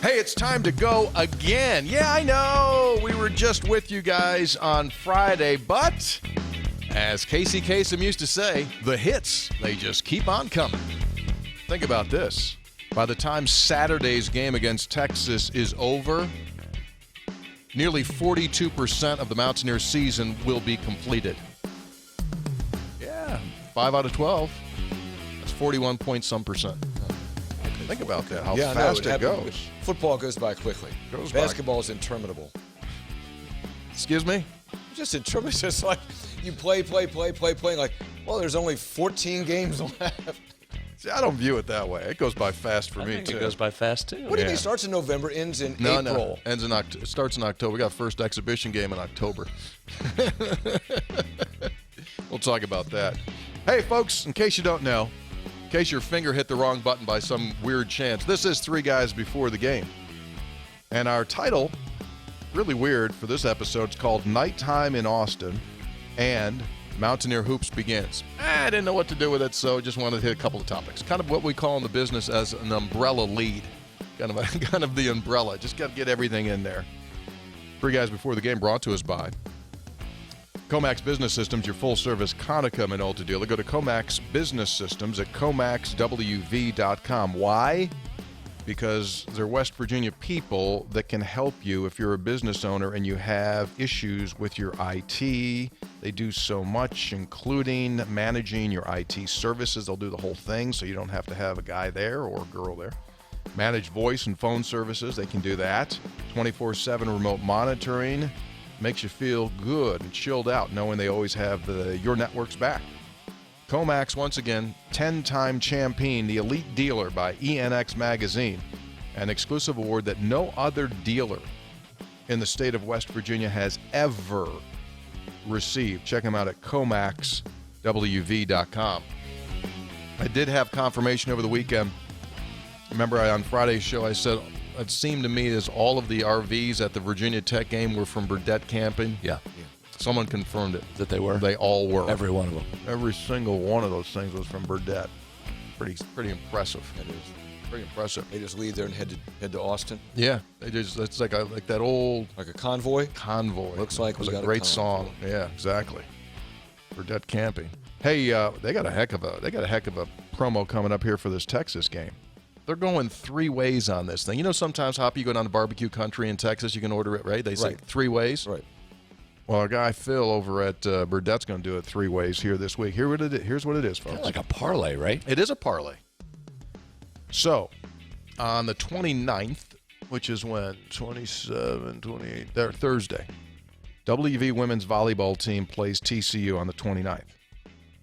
Hey, it's time to go again. Yeah, I know. We were just with you guys on Friday, but as Casey Kasem used to say, the hits, they just keep on coming. Think about this. By the time Saturday's game against Texas is over, nearly 42% of the Mountaineers season will be completed. Yeah, 5 out of 12. That's 41-point-some%. Think about that, how fast it goes. Football goes by quickly. Basketball is interminable. Excuse me? Just interminable. It's just like you play. Like, well, there's only 14 games left. See, I don't view it that way. It goes by fast for me, too. It goes by fast, too. What do you mean? It starts in November, ends in April? No. It starts in October. We got first exhibition game in October. We'll talk about that. Hey, folks, in case you don't know, in case your finger hit the wrong button by some weird chance, this is Three Guys Before the Game. And our title, really weird for this episode, is called Nighttime in Austin and Mountaineer Hoops Begins. I didn't know what to do with it, so just wanted to hit a couple of topics. Kind of what we call in the business as an umbrella lead. Kind of the umbrella. Just got to get everything in there. Three Guys Before the Game brought to us by Comax Business Systems, your full-service Konica Minolta dealer. Go to Comax Business Systems at comaxwv.com. Why? Because they're West Virginia people that can help you if you're a business owner and you have issues with your IT. They do so much, including managing your IT services. They'll do the whole thing, so you don't have to have a guy there or a girl there. Manage voice and phone services. They can do that. 24/7 remote monitoring. Makes you feel good and chilled out knowing they always have your network's back. Comax, once again, 10-time champion, the elite dealer by ENX Magazine, an exclusive award that no other dealer in the state of West Virginia has ever received. Check them out at comaxwv.com. I did have confirmation over the weekend. Remember, on Friday's show, I said it seemed to me as all of the RVs at the Virginia Tech game were from Burdette camping. Yeah. Someone confirmed it. That they were? They all were. Every one of them. Every single one of those things was from Burdette. Pretty impressive. It is. Pretty impressive. They just leave there and head to Austin. Yeah. It's like that old like a convoy. Looks like it was we a got great a song. Yeah, exactly. Burdette camping. Hey, they got a heck of a promo coming up here for this Texas game. They're going 3 ways on this thing. You know, sometimes, Hoppy, you go down to barbecue country in Texas, you can order it, right? They say 3 ways. Right. Well, our guy Phil over at Burdette's going to do it 3 ways here this week. Here's what it is, folks. Kind of like a parlay, right? It is a parlay. So, on the 29th, which is when? 27, 28, Thursday. WV women's volleyball team plays TCU on the 29th.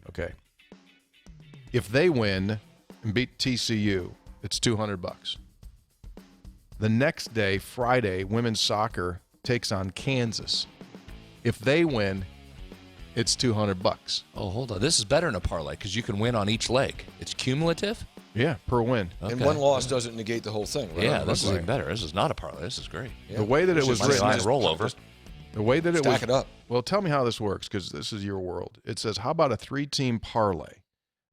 Okay. If they win and beat TCU, it's $200. The next day, Friday, women's soccer takes on Kansas. If they win, it's $200. Oh, hold on. This is better than a parlay because you can win on each leg. It's cumulative? Yeah, per win. Okay. And one loss doesn't negate the whole thing, right? Yeah, this is even better. This is not a parlay. This is great. Yeah. The way that it was written, rollover. The way that it was, stack it up. Well, tell me how this works because this is your world. It says, how about a 3-team parlay?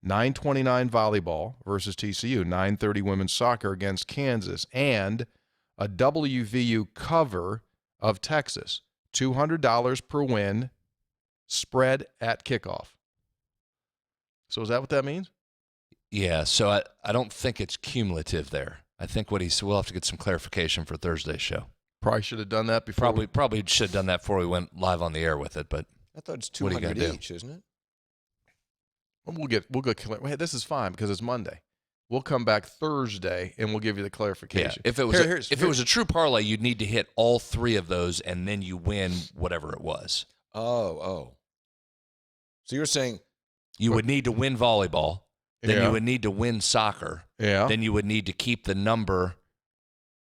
9:29 volleyball versus TCU, 9:30 women's soccer against Kansas, and a WVU cover of Texas, $200 per win, spread at kickoff. So is that what that means? Yeah, so I don't think it's cumulative there. I think we'll have to get some clarification for Thursday's show. Probably should have done that before. Probably should have done that before we went live on the air with it, but I thought it's $200 each, isn't it? We'll get. Hey, this is fine because it's Monday. We'll come back Thursday and we'll give you the clarification. Yeah, if it was a true parlay, you'd need to hit all 3 of those and then you win whatever it was. Oh. So you're saying you would need to win volleyball, then you would need to win soccer, then you would need to keep the number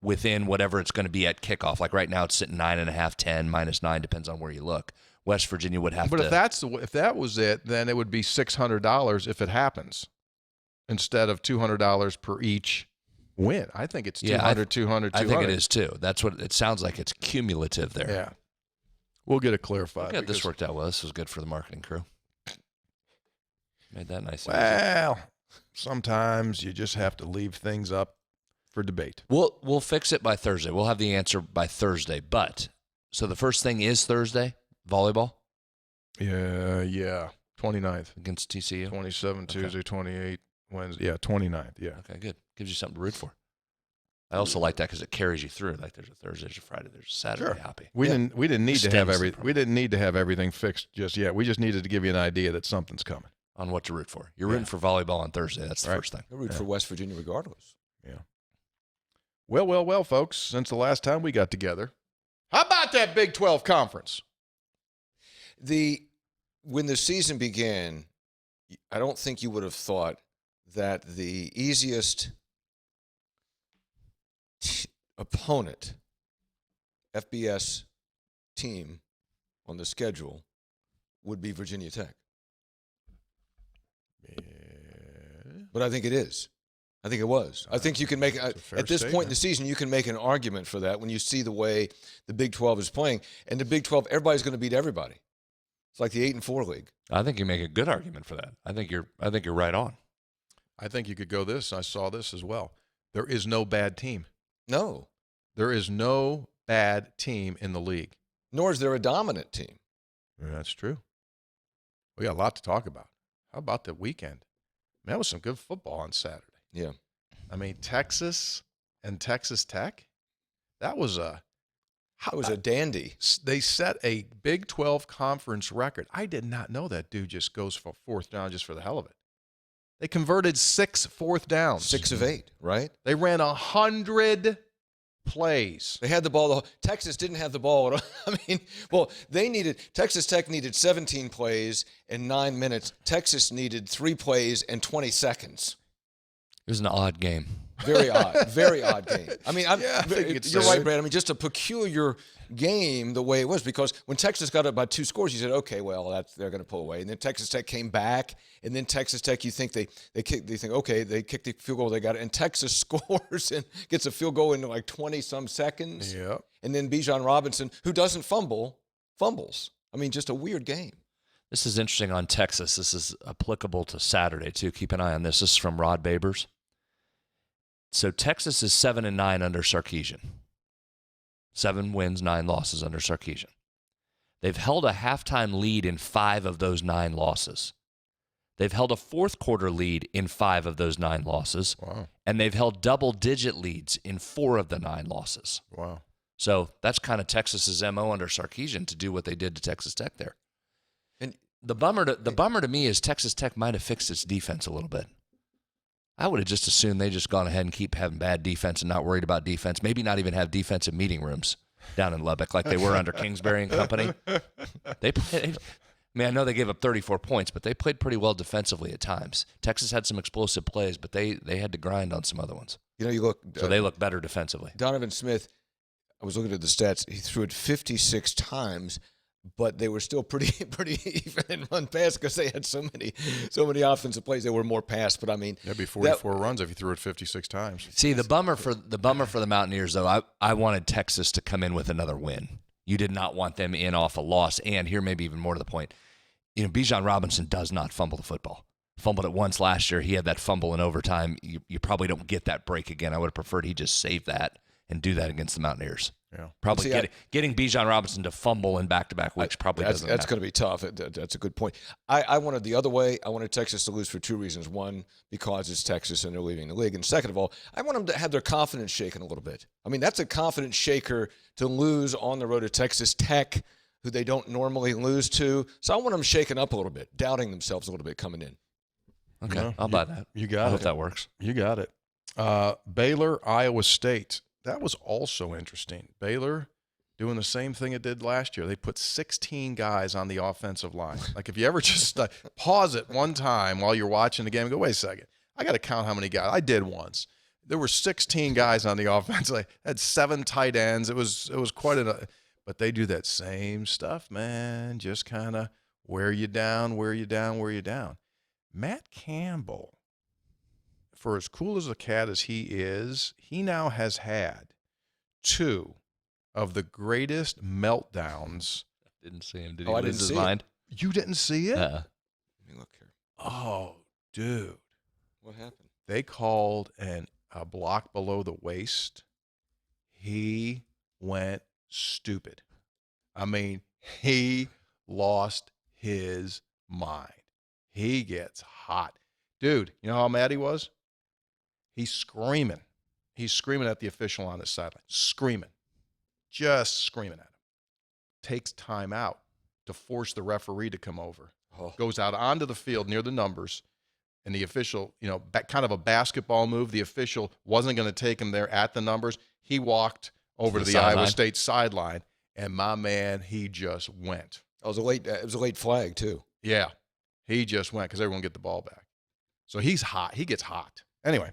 within whatever it's going to be at kickoff. Like right now, it's sitting 9.5, 10, -9, depends on where you look. West Virginia would have to. But if that was it, then it would be $600 if it happens, instead of $200 per each win. I think it's 200, 200, 200. I think it is too. That's what it sounds like. It's cumulative there. Yeah. We'll get it clarified. Okay, this worked out well. This was good for the marketing crew. Made that nice. Well, sometimes you just have to leave things up for debate. We'll fix it by Thursday. We'll have the answer by Thursday. But so the first thing is Thursday volleyball. Yeah. 29th against TCU. 27 Tuesday, 28 Wednesday. Yeah, 29th. Yeah. Okay, good. Gives you something to root for. I also like that because it carries you through. Like there's a Thursday, there's a Friday, there's a Saturday. Sure. Happy. We didn't need to have everything fixed just yet. We just needed to give you an idea that something's coming. On what to root for. You're rooting for volleyball on Thursday. That's the first thing. I root for West Virginia regardless. Yeah. Well, folks, since the last time we got together, how about that Big 12 conference? When the season began, I don't think you would have thought that the easiest opponent, FBS team on the schedule, would be Virginia Tech. But I think it is. I think it was. I think you can make at this point in the season, you can make an argument for that when you see the way the Big 12 is playing. And the Big 12, everybody's going to beat everybody. It's like the 8-4 league. I think you make a good argument for that. I think you're right on. I think you could go this. I saw this as well. There is no bad team. No. There is no bad team in the league. Nor is there a dominant team. Yeah, that's true. We got a lot to talk about. How about the weekend? Man, that was some good football on Saturday. Yeah. I mean, Texas and Texas Tech, that was a dandy. They set a Big 12 conference record. I did not know that dude just goes for fourth down just for the hell of it. They converted 6 fourth downs. 6 of 8, right? They ran 100 plays. They had the ball. Texas didn't have the ball. I mean, Texas Tech needed 17 plays in 9 minutes. Texas needed 3 plays in 20 seconds. It was an odd game. Very odd. Very odd game. I mean, you're right, Brad. I mean, just a peculiar game the way it was, because when Texas got up by 2 scores, you said, okay, well, they're going to pull away. And then Texas Tech came back, and then Texas Tech, you think they think, okay, they kicked the field goal, they got it, and Texas scores and gets a field goal in like 20-some seconds. Yeah. And then Bijan Robinson, who doesn't fumble, fumbles. I mean, just a weird game. This is interesting on Texas. This is applicable to Saturday, too. Keep an eye on this. This is from Rod Babers. So Texas is 7-9 under Sarkisian. 7 wins, 9 losses under Sarkisian. They've held a halftime lead in 5 of those 9 losses. They've held a fourth quarter lead in 5 of those 9 losses. Wow. And they've held double-digit leads in 4 of the 9 losses. Wow. So that's kind of Texas's MO under Sarkisian to do what they did to Texas Tech there. And the bummer to me is Texas Tech might have fixed its defense a little bit. I would have just assumed they just gone ahead and keep having bad defense and not worried about defense. Maybe not even have defensive meeting rooms down in Lubbock like they were under Kingsbury and company. I know they gave up 34 points, but they played pretty well defensively at times. Texas had some explosive plays, but they had to grind on some other ones. So they look better defensively. Donovan Smith, I was looking at the stats. He threw it 56 times, but they were still pretty even in run pass because they had so many offensive plays. They were more pass, but I mean, that'd be 44 runs if you threw it 56 times. See, the bummer for the Mountaineers though, I wanted Texas to come in with another win. You did not want them in off a loss, and here maybe even more to the point, Bijan Robinson does not fumble the football. Fumbled it once last year. He had that fumble in overtime. You probably don't get that break again. I would have preferred he just save that and do that against the Mountaineers. Yeah. Probably getting Bijan Robinson to fumble in back-to-back weeks probably doesn't That's going to be tough. That's a good point. I wanted the other way. I wanted Texas to lose for 2 reasons. One, because it's Texas and they're leaving the league. And second of all, I want them to have their confidence shaken a little bit. I mean, that's a confidence shaker to lose on the road to Texas Tech, who they don't normally lose to. So I want them shaken up a little bit, doubting themselves a little bit coming in. Okay, I'll buy that. You got it. I hope that works. You got it. Baylor, Iowa State. That was also interesting. Baylor doing the same thing it did last year. They put 16 guys on the offensive line. Like if you ever just pause it one time while you're watching the game and go, wait a second, I got to count how many guys. I did once. There were 16 guys on the offense. I had 7 tight ends. It was quite but they do that same stuff, man. Just kind of wear you down. Matt Campbell, for as cool as a cat as he is, he now has had 2 of the greatest meltdowns. Didn't see him. Did he lose his mind? You didn't see it? Let me look here. Oh, dude. What happened? They called, and a block below the waist, he went stupid. I mean, he lost his mind. He gets hot. Dude, you know how mad he was? He's screaming. He's screaming at the official on his sideline. Screaming. Just screaming at him. Takes time out to force the referee to come over. Goes out onto the field near the numbers, and the official, kind of a basketball move. The official wasn't going to take him there at the numbers. He walked over to the Iowa State sideline, and my man, he just went. It was a late flag, too. Yeah. He just went because everyone get the ball back. So he's hot. He gets hot. Anyway.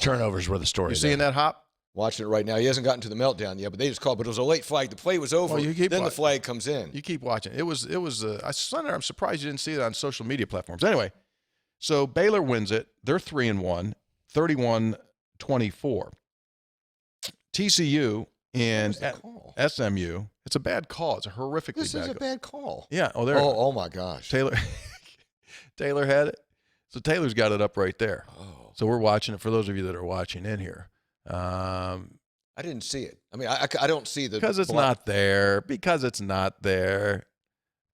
Turnovers were the story. You seeing that, Hop? Watching it right now. He hasn't gotten to the meltdown yet, but they just called. But it was a late flag. The play was over. Then the flag comes in. You keep watching. It was. I'm surprised you didn't see it on social media platforms. Anyway, so Baylor wins it. They're 3-1, 31-24. TCU and SMU. It's a bad call. It's a horrifically bad call. This is a bad call. Yeah. Oh my gosh. Taylor had it. So Taylor's got it up right there. Oh. So we're watching it for those of you that are watching in here. I didn't see it. I mean, I don't see the because it's not there. Because it's not there.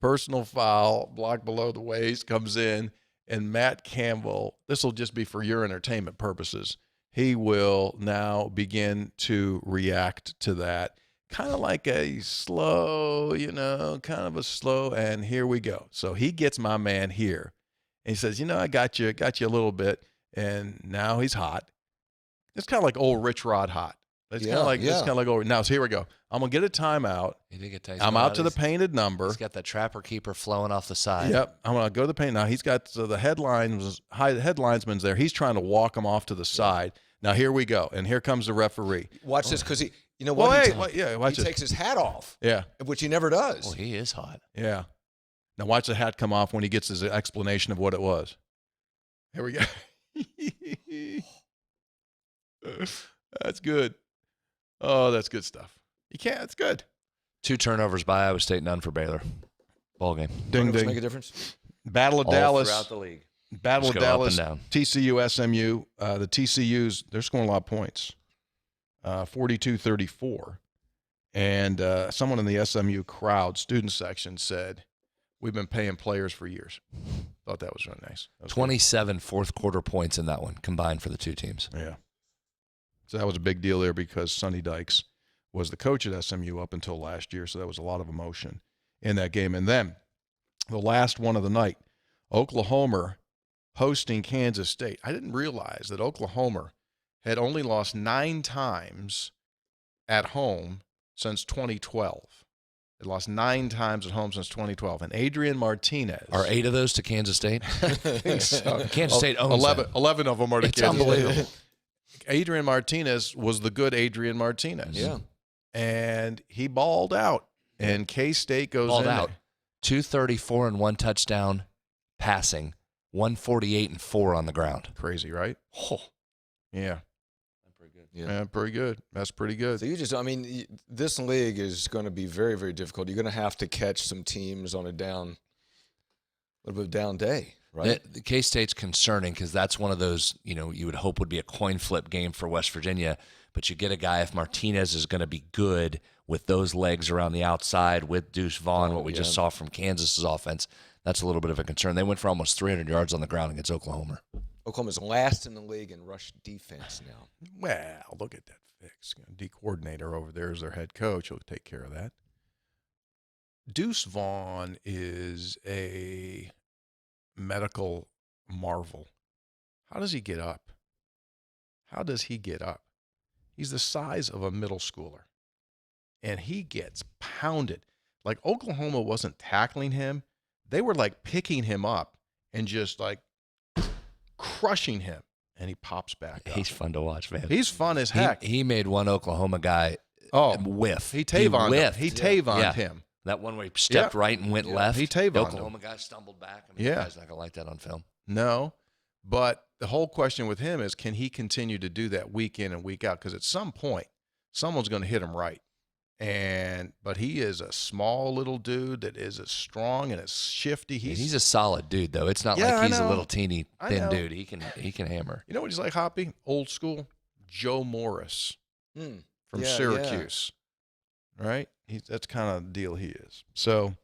Personal foul, block below the waist, comes in, and Matt Campbell. This will just be for your entertainment purposes. He will now begin to react to that, kind of like a slow, and here we go. So he gets my man here, and he says, I got you a little bit, and now he's hot. It's kind of like old Rich Rod hot. It's kind of like old. Now, so here we go. I'm going to get a timeout. He did get I'm out to the painted number. He's got the trapper keeper flowing off the side. Yep. I'm going to go to the paint. Now, he's got the headlinesman's there. He's trying to walk him off to the side. Now, here we go. And here comes the referee. Watch this because watch this. Takes his hat off. Yeah. Which he never does. Well, he is hot. Yeah. Now, watch the hat come off when he gets his explanation of what it was. Here we go. That's good. Oh, that's good stuff. It's good. 2 turnovers by Iowa State, none for Baylor. Ball game. Ding, ding. Make a difference? Battle of All Dallas. throughout the league. Battle of Dallas. Down. TCU, SMU. The TCUs, they're scoring a lot of points. 42-34. And someone in the SMU crowd, student section, said, we've been paying players for years. Thought that was really nice. 27 fourth-quarter points in that one, combined for the two teams. Yeah. So that was a big deal there because Sonny Dykes was the coach at SMU up until last year, so that was a lot of emotion in that game. And then the last one of the night, Oklahoma hosting Kansas State. I didn't realize that Oklahoma had only lost 9 times at home since 2012. It lost 9 times at home since 2012. And Adrian Martinez. Are 8 of those to Kansas State? I think so. Kansas State owns 11 of them are to It's Kansas unbelievable. State. Adrian Martinez was the good Adrian Martinez. Yeah. And he balled out. And K-State goes balled in out. there. 234 and 1 touchdown passing, 148 and 4 on the ground. Crazy, right? Oh. Yeah. Pretty good. Yeah, pretty good. That's pretty good. So this league is going to be very, very difficult. You're going to have to catch some teams on a little bit of down day, right? The K-State's concerning because that's one of those, you would hope would be a coin flip game for West Virginia. But you get a guy, if Martinez is going to be good with those legs around the outside with Deuce Vaughn, what we just saw from Kansas's offense, that's a little bit of a concern. They went for almost 300 yards on the ground against Oklahoma. Oklahoma's last in the league in rush defense now. Well, look at that fix. D coordinator over there is their head coach. He'll take care of that. Deuce Vaughn is a medical marvel. How does he get up? He's the size of a middle schooler, and he gets pounded. Like Oklahoma wasn't tackling him. They were like picking him up and just like crushing him, and he pops back up. He's fun to watch, man. He's fun as heck. He made one Oklahoma guy whiff. He Tavoned him. That one where he stepped right and went left. He Tavoned the Oklahoma guy stumbled back. The guy's not going to like that on film. No, but the whole question with him is, can he continue to do that week in and week out? Because at some point, someone's going to hit him right. But he is a small little dude that is as strong and as shifty. He's a solid dude, though. It's not like he's a little teeny thin dude. He can hammer. You know what he's like, Hoppy? Old school, Joe Morris from Syracuse. Right? That's kind of the deal he is. So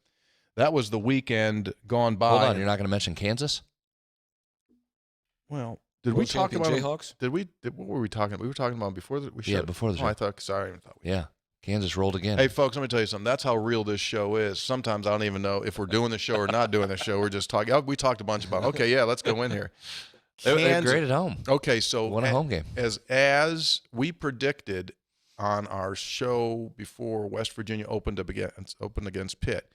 that was the weekend gone by. Hold on, you're not going to mention Kansas? Well, did we talk about Jayhawks? What were we talking about? We were talking about before the show. Yeah, before the show. Oh, I thought. Sorry, I thought. Yeah, Kansas rolled again. Hey, folks, let me tell you something. That's how real this show is. Sometimes I don't even know if we're doing the show or not doing the show. We're just talking. Oh, we talked a bunch about. Okay, yeah, let's go in here. They're great at home. Okay, so won a home game as we predicted on our show before West Virginia opened against Pitt.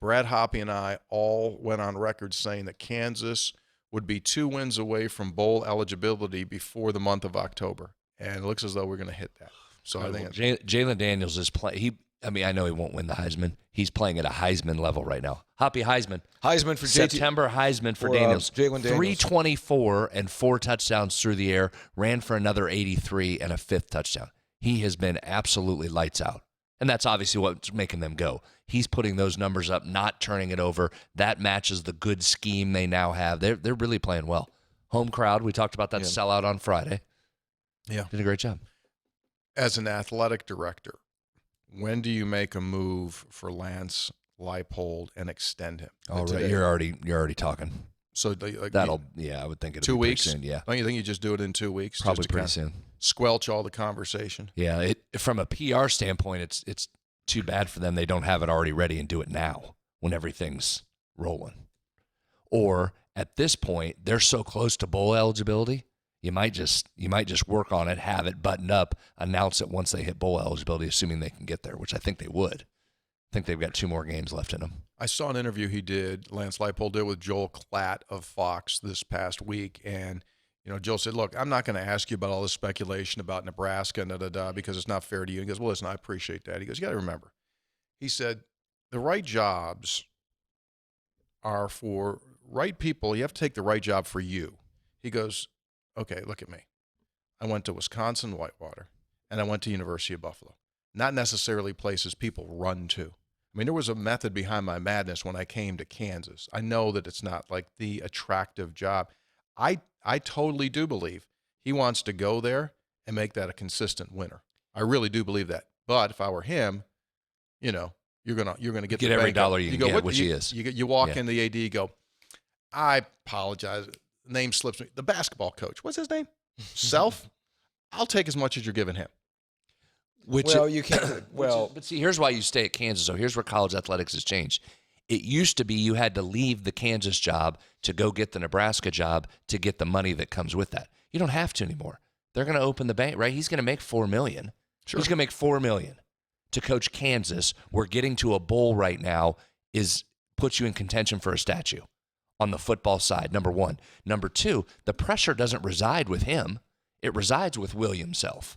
Brad Hoppy and I all went on record saying that Kansas would be 2 wins away from bowl eligibility before the month of October, and it looks as though we're going to hit that. So I think Jalen Daniels is playing. I know he won't win the Heisman. He's playing at a Heisman level right now. Hoppy Heisman for September. Heisman for Daniels. Jalen Daniels. 324 and 4 touchdowns through the air. Ran for another 83 and a 5th touchdown. He has been absolutely lights out. And that's obviously what's making them go. He's putting those numbers up, not turning it over. That matches the good scheme they now have. They're really playing well. Home crowd, we talked about that sellout on Friday. Yeah. Did a great job. As an athletic director, when do you make a move for Lance Leipold and extend him? All right, you're already talking. So I would think it'll 2 be weeks. Soon, yeah. Don't you think you just do it in 2 weeks? Probably just to pretty soon. Squelch all the conversation. Yeah, from a PR standpoint, it's too bad for them they don't have it already ready and do it now when everything's rolling. Or at this point, they're so close to bowl eligibility, you might just work on it, have it buttoned up, announce it once they hit bowl eligibility, assuming they can get there, which I think they would. I think they've got 2 more games left in them. I saw an interview Lance Leipold did with Joel Klatt of Fox this past week, and Joel said, look, I'm not going to ask you about all this speculation about Nebraska and because it's not fair to you. He goes, well, listen, I appreciate that. He goes, you got to remember. He said, the right jobs are for right people. You have to take the right job for you. He goes, okay, look at me. I went to Wisconsin Whitewater, and I went to University of Buffalo. Not necessarily places people run to. I mean, there was a method behind my madness when I came to Kansas. I know that it's not like the attractive job. I totally do believe he wants to go there and make that a consistent winner. I really do believe that. But if I were him, you're gonna get the every dollar you can go, get, which he is. You walk in the AD, you go, I apologize. Name slips me. The basketball coach. What's his name? Self. I'll take as much as you're giving him. You can't. But see, here's why you stay at Kansas. So here's where college athletics has changed. It used to be you had to leave the Kansas job to go get the Nebraska job to get the money that comes with that. You don't have to anymore. They're going to open the bank, right? He's going to make $4 million. Sure. He's going to make $4 million to coach Kansas. Where getting to a bowl right now puts you in contention for a statue on the football side. Number one. Number two, the pressure doesn't reside with him. It resides with William himself.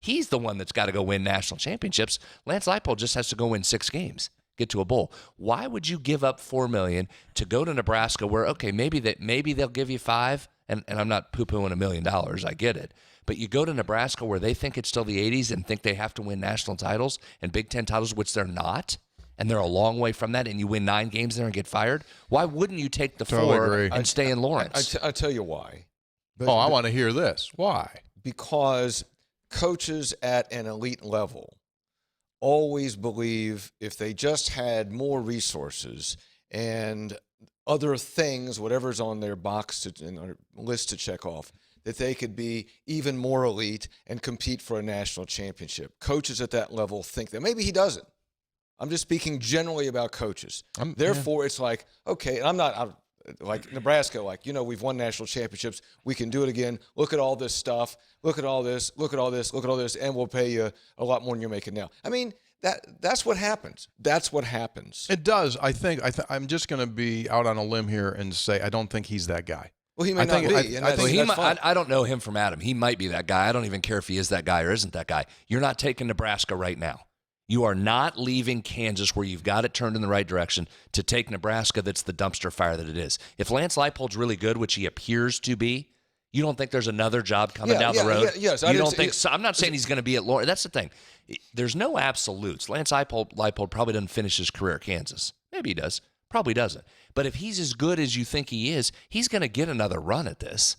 He's the one that's got to go win national championships. Lance Leipold just has to go win 6 games, get to a bowl. Why would you give up $4 million to go to Nebraska where, okay, maybe they'll give you 5, and I'm not poo-pooing $1 million, I get it. But you go to Nebraska where they think it's still the 80s and think they have to win national titles and Big Ten titles, which they're not, and they're a long way from that, and you win 9 games there and get fired. Why wouldn't you take the 4 and stay in Lawrence? I tell you why. I want to hear this. Why? Because coaches at an elite level always believe if they just had more resources and other things, whatever's on their box or list to check off, that they could be even more elite and compete for a national championship. Coaches at that level think that. Maybe he doesn't. I'm just speaking generally about coaches. Therefore, it's like, okay, and I'm like Nebraska, we've won national championships. We can do it again. Look at all this stuff. Look at all this. Look at all this. Look at all this. And we'll pay you a lot more than you're making now. I mean, that's what happens. That's what happens. It does. I think I'm just going to be out on a limb here and say I don't think he's that guy. Well, he may not be. I don't know him from Adam. He might be that guy. I don't even care if he is that guy or isn't that guy. You're not taking Nebraska right now. You are not leaving Kansas where you've got it turned in the right direction to take Nebraska that's the dumpster fire that it is. If Lance Leipold's really good, which he appears to be, you don't think there's another job coming down the road? Yes. You don't think so? I'm not saying he's going to be at Lawrence. That's the thing. There's no absolutes. Lance Leipold probably doesn't finish his career at Kansas. Maybe he does. Probably doesn't. But if he's as good as you think he is, he's going to get another run at this.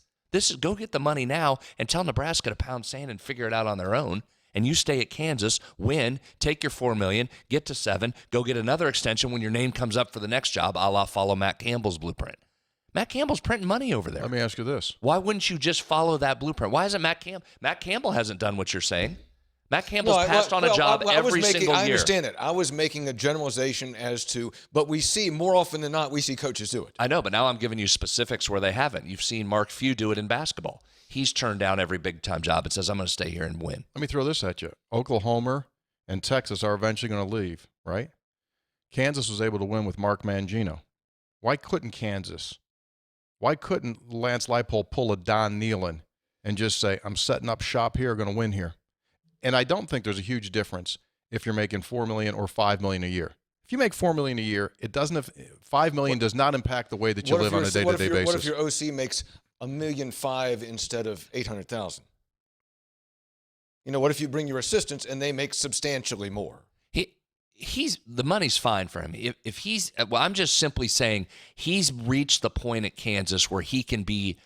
Go get the money now and tell Nebraska to pound sand and figure it out on their own. And you stay at Kansas, win, take your $4 million, get to 7, go get another extension when your name comes up for the next job, a la follow Matt Campbell's blueprint. Matt Campbell's printing money over there. Let me ask you this. Why wouldn't you just follow that blueprint? Why isn't Matt Campbell? Matt Campbell hasn't done what you're saying. Matt Campbell's passed on a job every single year. I understand it. I was making a generalization but we see more often than not, we see coaches do it. I know, but now I'm giving you specifics where they haven't. You've seen Mark Few do it in basketball. He's turned down every big-time job and says, I'm going to stay here and win. Let me throw this at you. Oklahoma and Texas are eventually going to leave, right? Kansas was able to win with Mark Mangino. Why couldn't Kansas? Why couldn't Lance Leipold pull a Don Nehlen and just say, I'm setting up shop here, going to win here? And I don't think there's a huge difference if you're making $4 million or $5 million a year. If you make $4 million a year, $5 million does not impact the way that you live on a day-to-day basis. What if your OC makes $1.5 million instead of $800,000? What if you bring your assistants and they make substantially more? He's the money's fine for him. I'm just simply saying he's reached the point at Kansas where he can be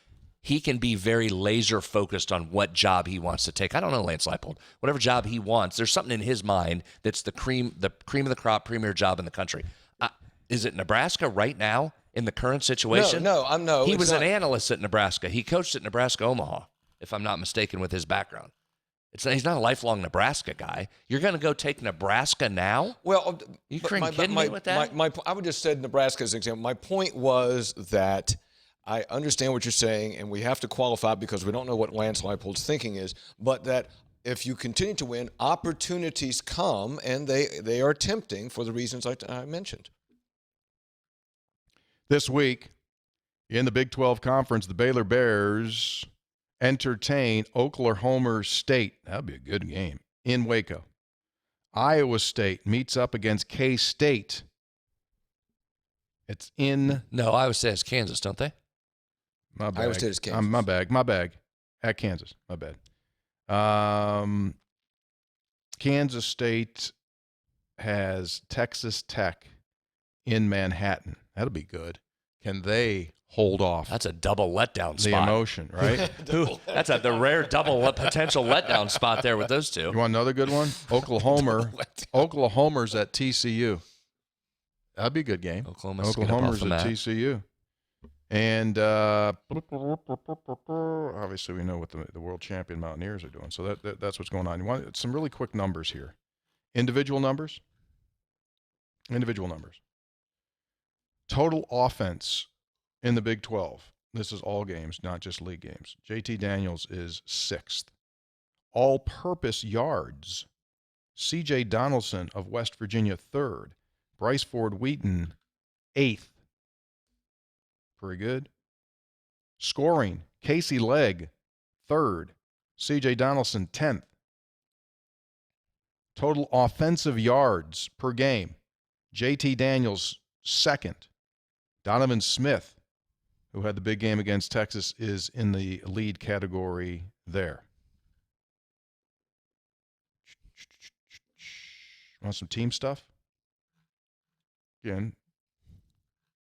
very laser focused on what job he wants to take. I don't know Lance Leipold. Whatever job he wants, there's something in his mind that's the cream of the crop, premier job in the country. Is it Nebraska right now in the current situation? No. He was an analyst at Nebraska. He coached at Nebraska Omaha, if I'm not mistaken, with his background. He's not a lifelong Nebraska guy. You're going to go take Nebraska now? Well, you kidding me with that? I would just said Nebraska as an example. My point was that I understand what you're saying, and we have to qualify because we don't know what Lance Leipold's thinking is, but that if you continue to win, opportunities come, and they are tempting for the reasons I mentioned. This week, in the Big 12 Conference, the Baylor Bears entertain Oklahoma State. That would be a good game in Waco. Iowa State meets up against K-State. It's in... No, Iowa State is Kansas, don't they? My bag. Iowa State is Kansas. My bag. At Kansas. My bad. Kansas State has Texas Tech in Manhattan. That'll be good. Can they hold off? That's a double letdown spot. The emotion, right? That's the rare double potential letdown spot there with those two. You want another good one? Oklahoma's at TCU. That'd be a good game. Oklahoma's at TCU. And obviously we know what the world champion Mountaineers are doing. So that's what's going on. You want some really quick numbers here. Individual numbers. Total offense in the Big 12. This is all games, not just league games. JT Daniels is 6th. All-purpose yards. C.J. Donaldson of West Virginia, 3rd. Bryce Ford Wheaton, 8th. Pretty good. Scoring, Casey Legg, 3rd. C.J. Donaldson, 10th. Total offensive yards per game, J.T. Daniels, 2nd. Donovan Smith, who had the big game against Texas, is in the lead category there. Want some team stuff? Again,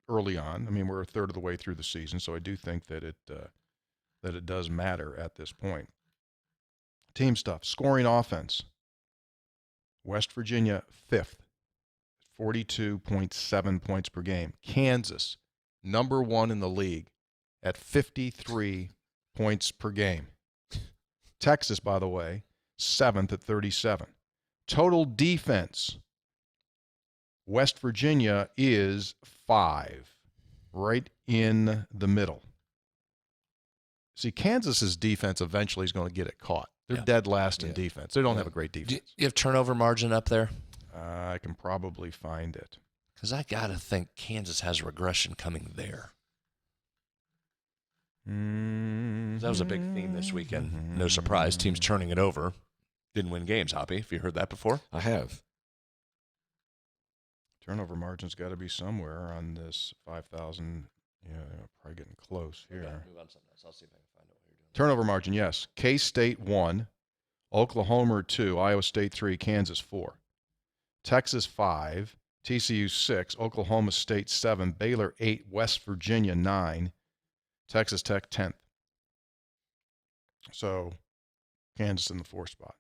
early on. I mean, we're a third of the way through the season, so I do think that it does matter at this point. Team stuff. Scoring offense. West Virginia, 5th. 42.7 points per game. Kansas, number 1 in the league at 53 points per game. Texas, by the way, 7th at 37. Total defense, West Virginia is 5, right in the middle. See, Kansas's defense eventually is going to get it caught. They're dead last in defense. They don't have a great defense. Do you have turnover margin up there? I can probably find it. Because I got to think Kansas has regression coming there. That was a big theme this weekend. No surprise. Teams turning it over. Didn't win games, Hoppy. Have you heard that before? I have. Turnover margin's got to be somewhere on this 5,000. Yeah, probably getting close here. Move on to something else. I'll see if I can find out what you're doing. Turnover margin, yes. K-State 1, Oklahoma 2, Iowa State 3, Kansas 4. Texas 5, TCU 6, Oklahoma State 7, Baylor 8, West Virginia 9, Texas Tech 10th. So Kansas in the 4th spot.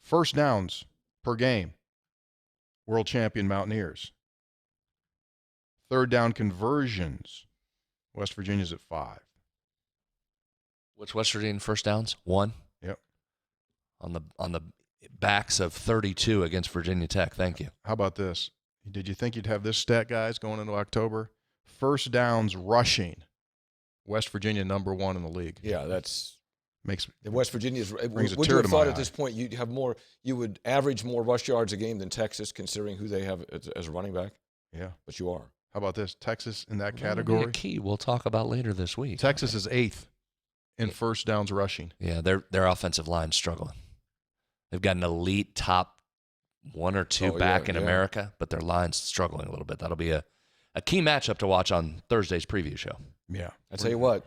First downs per game, world champion Mountaineers. Third down conversions, West Virginia's at 5. What's West Virginia first downs? 1. Yep. On the backs of 32 against Virginia Tech. Thank you. How about this? Did you think you'd have this stat, guys, going into October? First downs rushing, West Virginia number 1 in the league. Yeah, that's makes West Virginia's. Brings would a tear you have to thought my at this point you'd have more? You would average more rush yards a game than Texas, considering who they have as a running back. Yeah, but you are. How about this? Texas in that That'll category. be a key we'll talk about later this week. Texas is 8th in first downs rushing. Yeah, their offensive line's struggling. They've got an elite top 1 or 2 back in America, but their line's struggling a little bit. That'll be a key matchup to watch on Thursday's preview show. Yeah. I tell you what,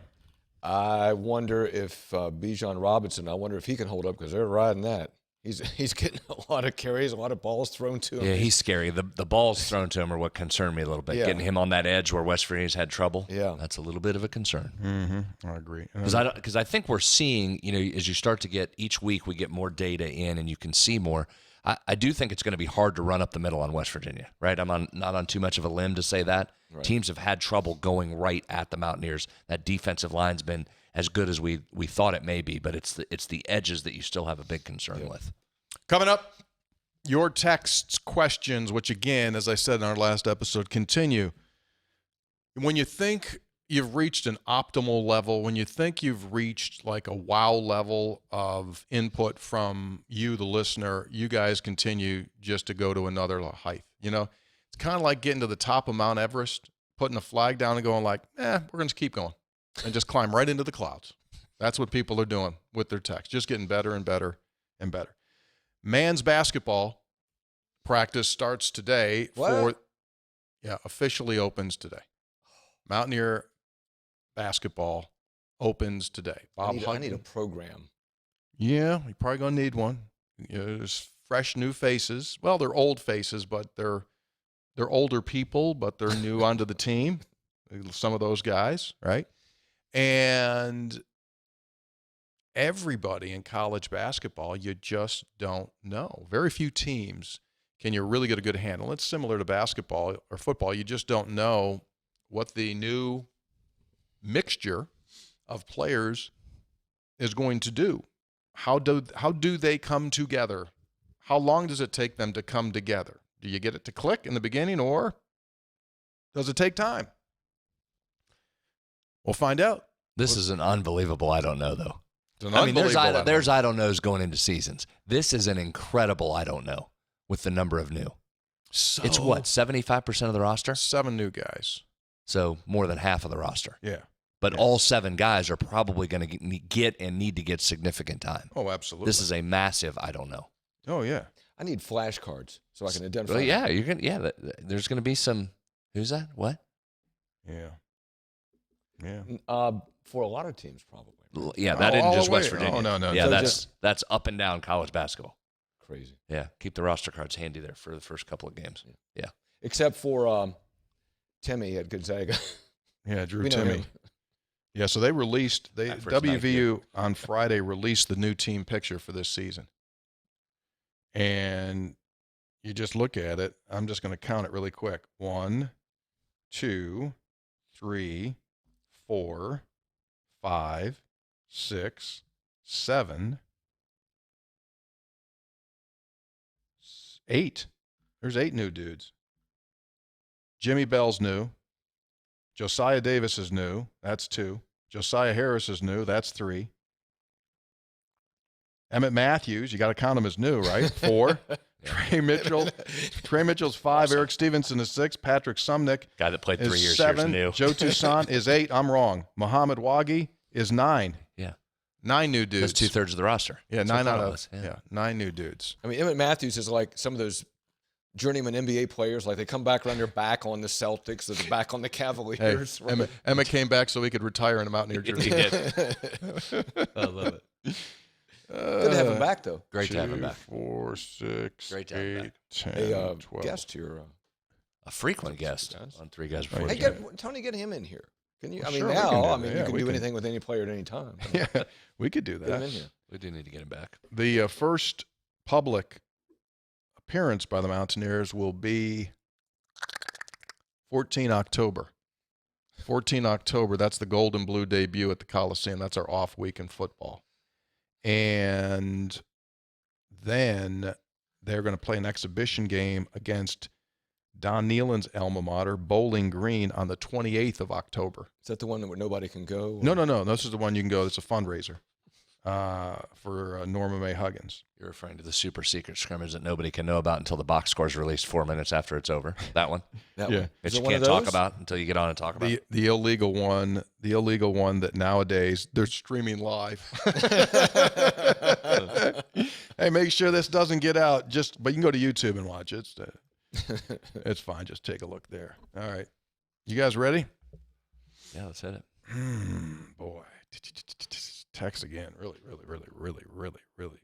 I wonder if Bijan Robinson, I wonder if he can hold up because they're riding that. He's getting a lot of carries, a lot of balls thrown to him. Yeah, he's scary. The balls thrown to him are what concern me a little bit. Yeah. Getting him on that edge where West Virginia's had trouble, that's a little bit of a concern. Mm-hmm. I agree. Because I think we're seeing, as you start to get, each week we get more data in and you can see more. I do think it's going to be hard to run up the middle on West Virginia, right? I'm not on too much of a limb to say that. Right. Teams have had trouble going right at the Mountaineers. That defensive line's been as good as we thought it may be, but it's the edges that you still have a big concern with. Coming up, your texts, questions, which again, as I said in our last episode, continue. When you think you've reached an optimal level, when you think you've reached like a wow level of input from you, the listener, you guys continue just to go to another height. It's kind of like getting to the top of Mount Everest, putting a flag down and going like, we're going to keep going and just climb right into the clouds. That's what people are doing with their texts, just getting better and better and better. Men's basketball practice starts today. Officially opens today. Mountaineer basketball opens today. I need a program. Yeah, you're probably going to need one. There's fresh new faces. Well, they're old faces, but they're older people, but they're new onto the team. Some of those guys, right? And everybody in college basketball, you just don't know. Very few teams can you really get a good handle. It's similar to basketball or football. You just don't know what the new mixture of players is going to do. How do they come together? How long does it take them to come together? Do you get it to click in the beginning, or does it take time? We'll find out. This is an unbelievable I don't know, though. There's I don't knows going into seasons. This is an incredible I don't know with the number of new. So, it's what, 75% of the roster? 7 new guys. So more than half of the roster. Yeah. But all 7 guys are probably going to need to get significant time. Oh, absolutely. This is a massive I don't know. Oh, yeah. I need flashcards so I can identify. Well, yeah, you can. Yeah, there's going to be some. Who's that? What? Yeah. Yeah. For a lot of teams, probably. Yeah, that isn't just West Virginia. Oh, no. Yeah, so that's up and down college basketball. Crazy. Yeah, keep the roster cards handy there for the first couple of games. Yeah. Except for Timmy at Gonzaga. Yeah, Drew Timmy. Yeah, so they released WVU on Friday released the new team picture for this season. And you just look at it. I'm just going to count it really quick. 1, 2, 3, 4, 5, 6, 7, 8. There's 8 new dudes. Jimmy Bell's new. Josiah Davis is new. That's 2. Josiah Harris is new. That's 3. Emmett Matthews, you got to count him as new, right? 4. Trey Mitchell's 5. Eric Stevenson is 6. Patrick Sumnick, guy that played 3 years 7. Here is new. Joe Toussaint is 8. I'm wrong. Muhammad Wagi is 9. Yeah. 9 new dudes. That's 2/3 of the roster. Yeah, 9 out of 9 new dudes. I mean, Emmett Matthews is like some of those journeyman NBA players. Like they come back around their back on the Celtics, or they're back on the Cavaliers. Hey, right? Emmett came back so he could retire in a Mountaineer jersey. He did. I love it. Good to have him back, though. Great to have him back. 4, 6, Great to have him 8, 10, 12. Guest here. A frequent guest on 3 Guys Before. Hey, Tony, get him in here. Can you? Well, I mean, sure, now, you can do anything with any player at any time. I mean, yeah, we could do get him that. in here. We do need to get him back. The first public appearance by the Mountaineers will be 14 October. 14 October, that's the Gold and Blue debut at the Coliseum. That's our off week in football. And then they're going to play an exhibition game against Don Nealon's alma mater, Bowling Green, on the 28th of October. Is that the one where nobody can go? Or? No. This is the one you can go. It's a fundraiser for Norma Mae Huggins. You're referring to the super secret scrimmage that nobody can know about until the box score is released 4 minutes after it's over. That one? That one. That you can't talk about until you get on and talk about it. The illegal one that nowadays they're streaming live. Hey, make sure this doesn't get out. But you can go to YouTube and watch it. It's fine. Just take a look there. All right. You guys ready? Yeah, let's hit it. Boy. Text again. Really.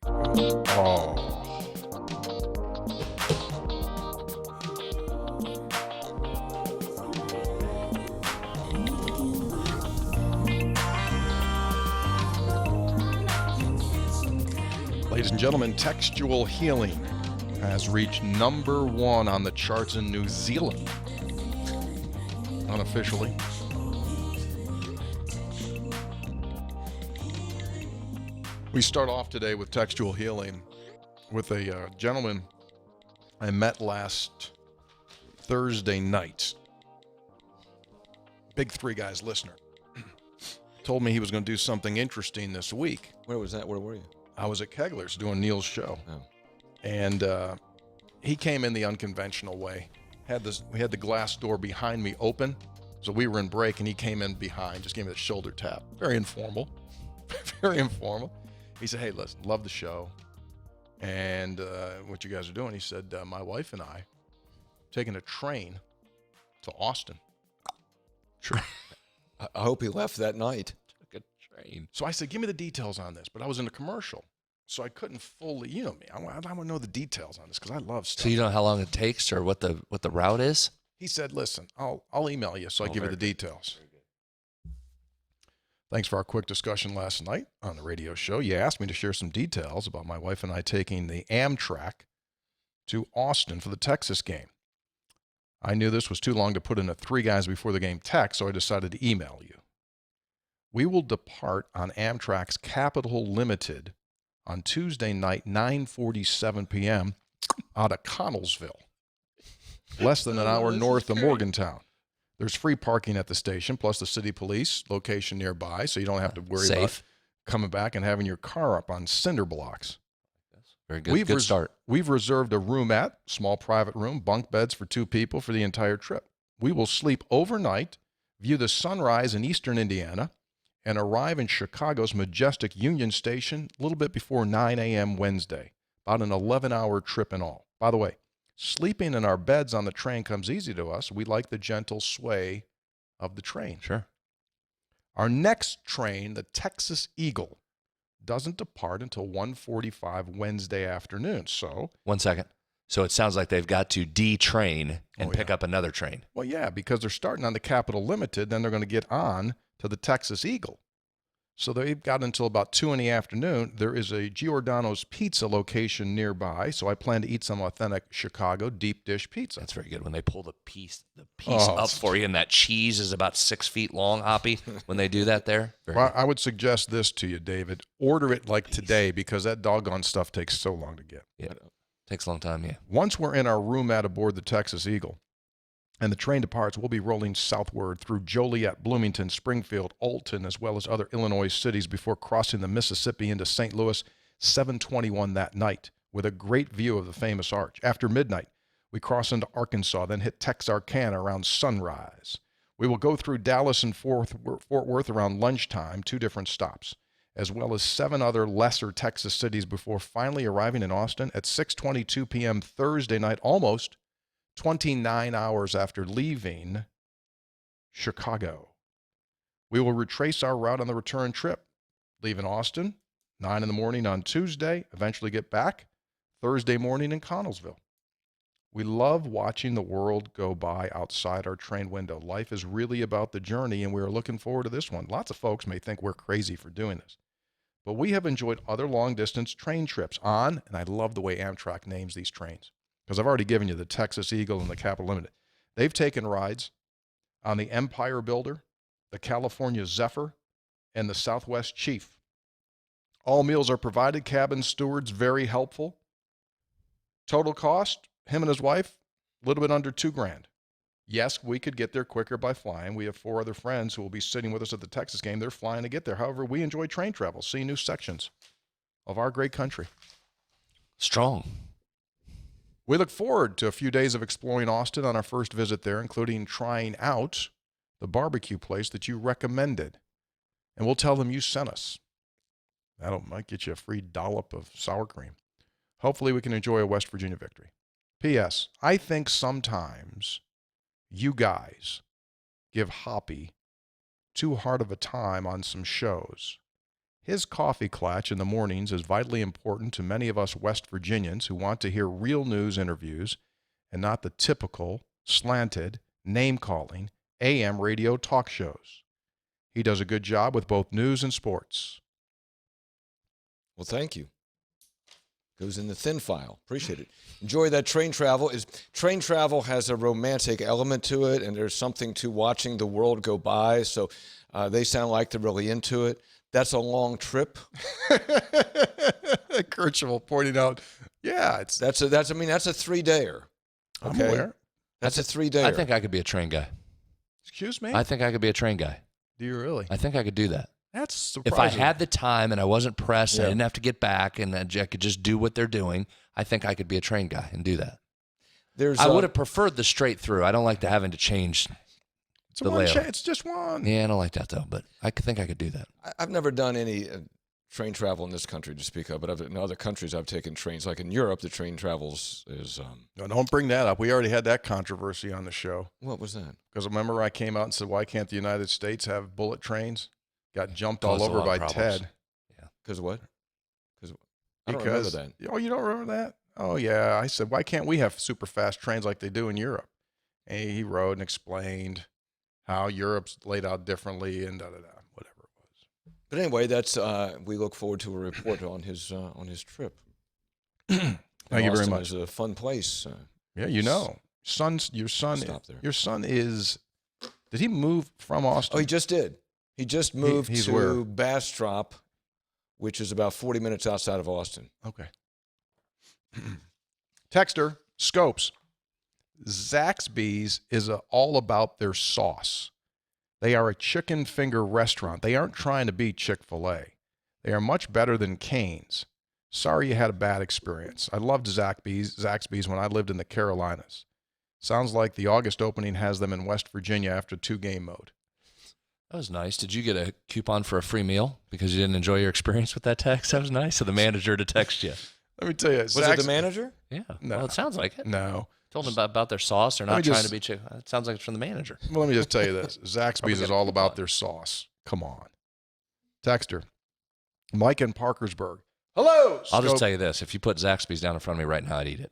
Oh. Ladies and gentlemen, textual healing has reached number 1 on the charts in New Zealand. Unofficially. We start off today with textual healing with a gentleman I met last Thursday night. Big Three Guys listener. Told me he was going to do something interesting this week. Where was that? Where were you? I was at Kegler's doing Neil's show. Oh. And he came in the unconventional way. We had the glass door behind me open, so we were in break, and he came in behind, just gave me the shoulder tap. Very informal. Very informal. He said, hey, listen, love the show and what you guys are doing. He said, my wife and I taking a train to Austin. I hope he left that night. Took a train. So I said, give me the details on this. But I was in a commercial, so I couldn't fully, you know me. I want to know the details on this because I love stuff. So you know how long it takes or what the route is? He said, listen, I'll email you, so I give you the details. Thanks for our quick discussion last night on the radio show. You asked me to share some details about my wife and I taking the Amtrak to Austin for the Texas game. I knew this was too long to put in a 3 guys before the game text, so I decided to email you. We will depart on Amtrak's Capital Limited on Tuesday night, 9:47 p.m. out of Connellsville, less than an hour north of Morgantown. There's free parking at the station, plus the city police location nearby, so you don't have to worry about coming back and having your car up on cinder blocks. Very good. Good start. We've reserved a roomette, small private room, bunk beds for 2 people for the entire trip. We will sleep overnight, view the sunrise in eastern Indiana, and arrive in Chicago's majestic Union Station a little bit before 9 a.m. Wednesday. About an 11-hour trip in all. By the way, sleeping in our beds on the train comes easy to us. We like the gentle sway of the train. Sure. Our next train, the Texas Eagle, doesn't depart until 1:45 Wednesday afternoon. So 1 second. So it sounds like they've got to detrain and pick up another train. Well, yeah, because they're starting on the Capital Limited, then they're going to get on to the Texas Eagle. So they've got until about 2 in the afternoon. There is a Giordano's Pizza location nearby, so I plan to eat some authentic Chicago deep dish pizza. That's very good. When they pull the piece up for you, and that cheese is about 6 feet long, Hoppy, when they do that there. Well, I would suggest this to you, David. Order it like today because that doggone stuff takes so long to get. Yeah, takes a long time, yeah. Once we're in our roomette aboard the Texas Eagle, and the train departs, we'll be rolling southward through Joliet, Bloomington, Springfield, Alton, as well as other Illinois cities before crossing the Mississippi into St. Louis, 7:21 that night, with a great view of the famous arch. After midnight, we cross into Arkansas, then hit Texarkana around sunrise. We will go through Dallas and Fort Worth around lunchtime, 2 different stops, as well as 7 other lesser Texas cities before finally arriving in Austin at 6:22 p.m. Thursday night, almost 29 hours after leaving Chicago. We will retrace our route on the return trip, leave in Austin, 9 in the morning on Tuesday, eventually get back Thursday morning in Connellsville. We love watching the world go by outside our train window. Life is really about the journey, and we are looking forward to this one. Lots of folks may think we're crazy for doing this, but we have enjoyed other long-distance train trips on, and I love the way Amtrak names these trains, because I've already given you the Texas Eagle and the Capital Limited. They've taken rides on the Empire Builder, the California Zephyr, and the Southwest Chief. All meals are provided. Cabin stewards, very helpful. Total cost, him and his wife, a little bit under $2,000. Yes, we could get there quicker by flying. We have 4 other friends who will be sitting with us at the Texas game. They're flying to get there. However, we enjoy train travel, see new sections of our great country. Strong. We look forward to a few days of exploring Austin on our first visit there, including trying out the barbecue place that you recommended. And we'll tell them you sent us. That might get you a free dollop of sour cream. Hopefully we can enjoy a West Virginia victory. P.S. I think sometimes you guys give Hoppy too hard of a time on some shows. His coffee klatch in the mornings is vitally important to many of us West Virginians who want to hear real news interviews and not the typical, slanted, name-calling AM radio talk shows. He does a good job with both news and sports. Well, thank you. Goes in the thin file. Appreciate it. Enjoy that train travel. Train travel has a romantic element to it, and there's something to watching the world go by. So they sound like they're really into it. That's a long trip. Kirchhoff pointing out, yeah, that's a 3-dayer. Okay? I'm aware. That's a 3-dayer. I think I could be a train guy. Excuse me? I think I could be a train guy. Do you really? I think I could do that. That's surprising. If I had the time and I wasn't pressed and I didn't have to get back and I could just do what they're doing, I think I could be a train guy and do that. I would have preferred the straight through. I don't like having to change the layout. It's just one. Yeah, I don't like that, though, but I think I could do that. I've never done any train travel in this country to speak of, but in other countries I've taken trains. Like in Europe, the train travels is... No, don't bring that up. We already had that controversy on the show. What was that? Because remember I came out and said, why can't the United States have bullet trains? Got jumped all over by Ted. Yeah. Because what? I don't remember that. Oh, you don't remember that? Oh, yeah. I said, why can't we have super fast trains like they do in Europe? And he wrote and explained how Europe's laid out differently and whatever it was. But anyway, that's we look forward to a report on his trip. Thank you very much. It's a fun place. Yeah, you know, your son is. Did he move from Austin? Oh, he just did. He just moved to where? Bastrop, which is about 40 minutes outside of Austin. Okay. Texter, Scopes. Zaxby's is all about their sauce. They are a chicken finger restaurant. They aren't trying to be Chick-fil-A. They are much better than Cane's. Sorry you had a bad experience. I loved Zaxby's when I lived in the Carolinas. Sounds like the August opening has them in West Virginia after 2-game mode. That was nice. Did you get a coupon for a free meal because you didn't enjoy your experience with that text? That was nice of the manager to text you. Let me tell you. Was it the manager? Yeah. No. Well, it sounds like it. No. Told them about their sauce. They're not trying to be chick. It sounds like it's from the manager. Well, let me just tell you this. Zaxby's is all about their sauce. Come on. Texter. Mike in Parkersburg. Hello. I'll just tell you this. If you put Zaxby's down in front of me right now, I'd eat it.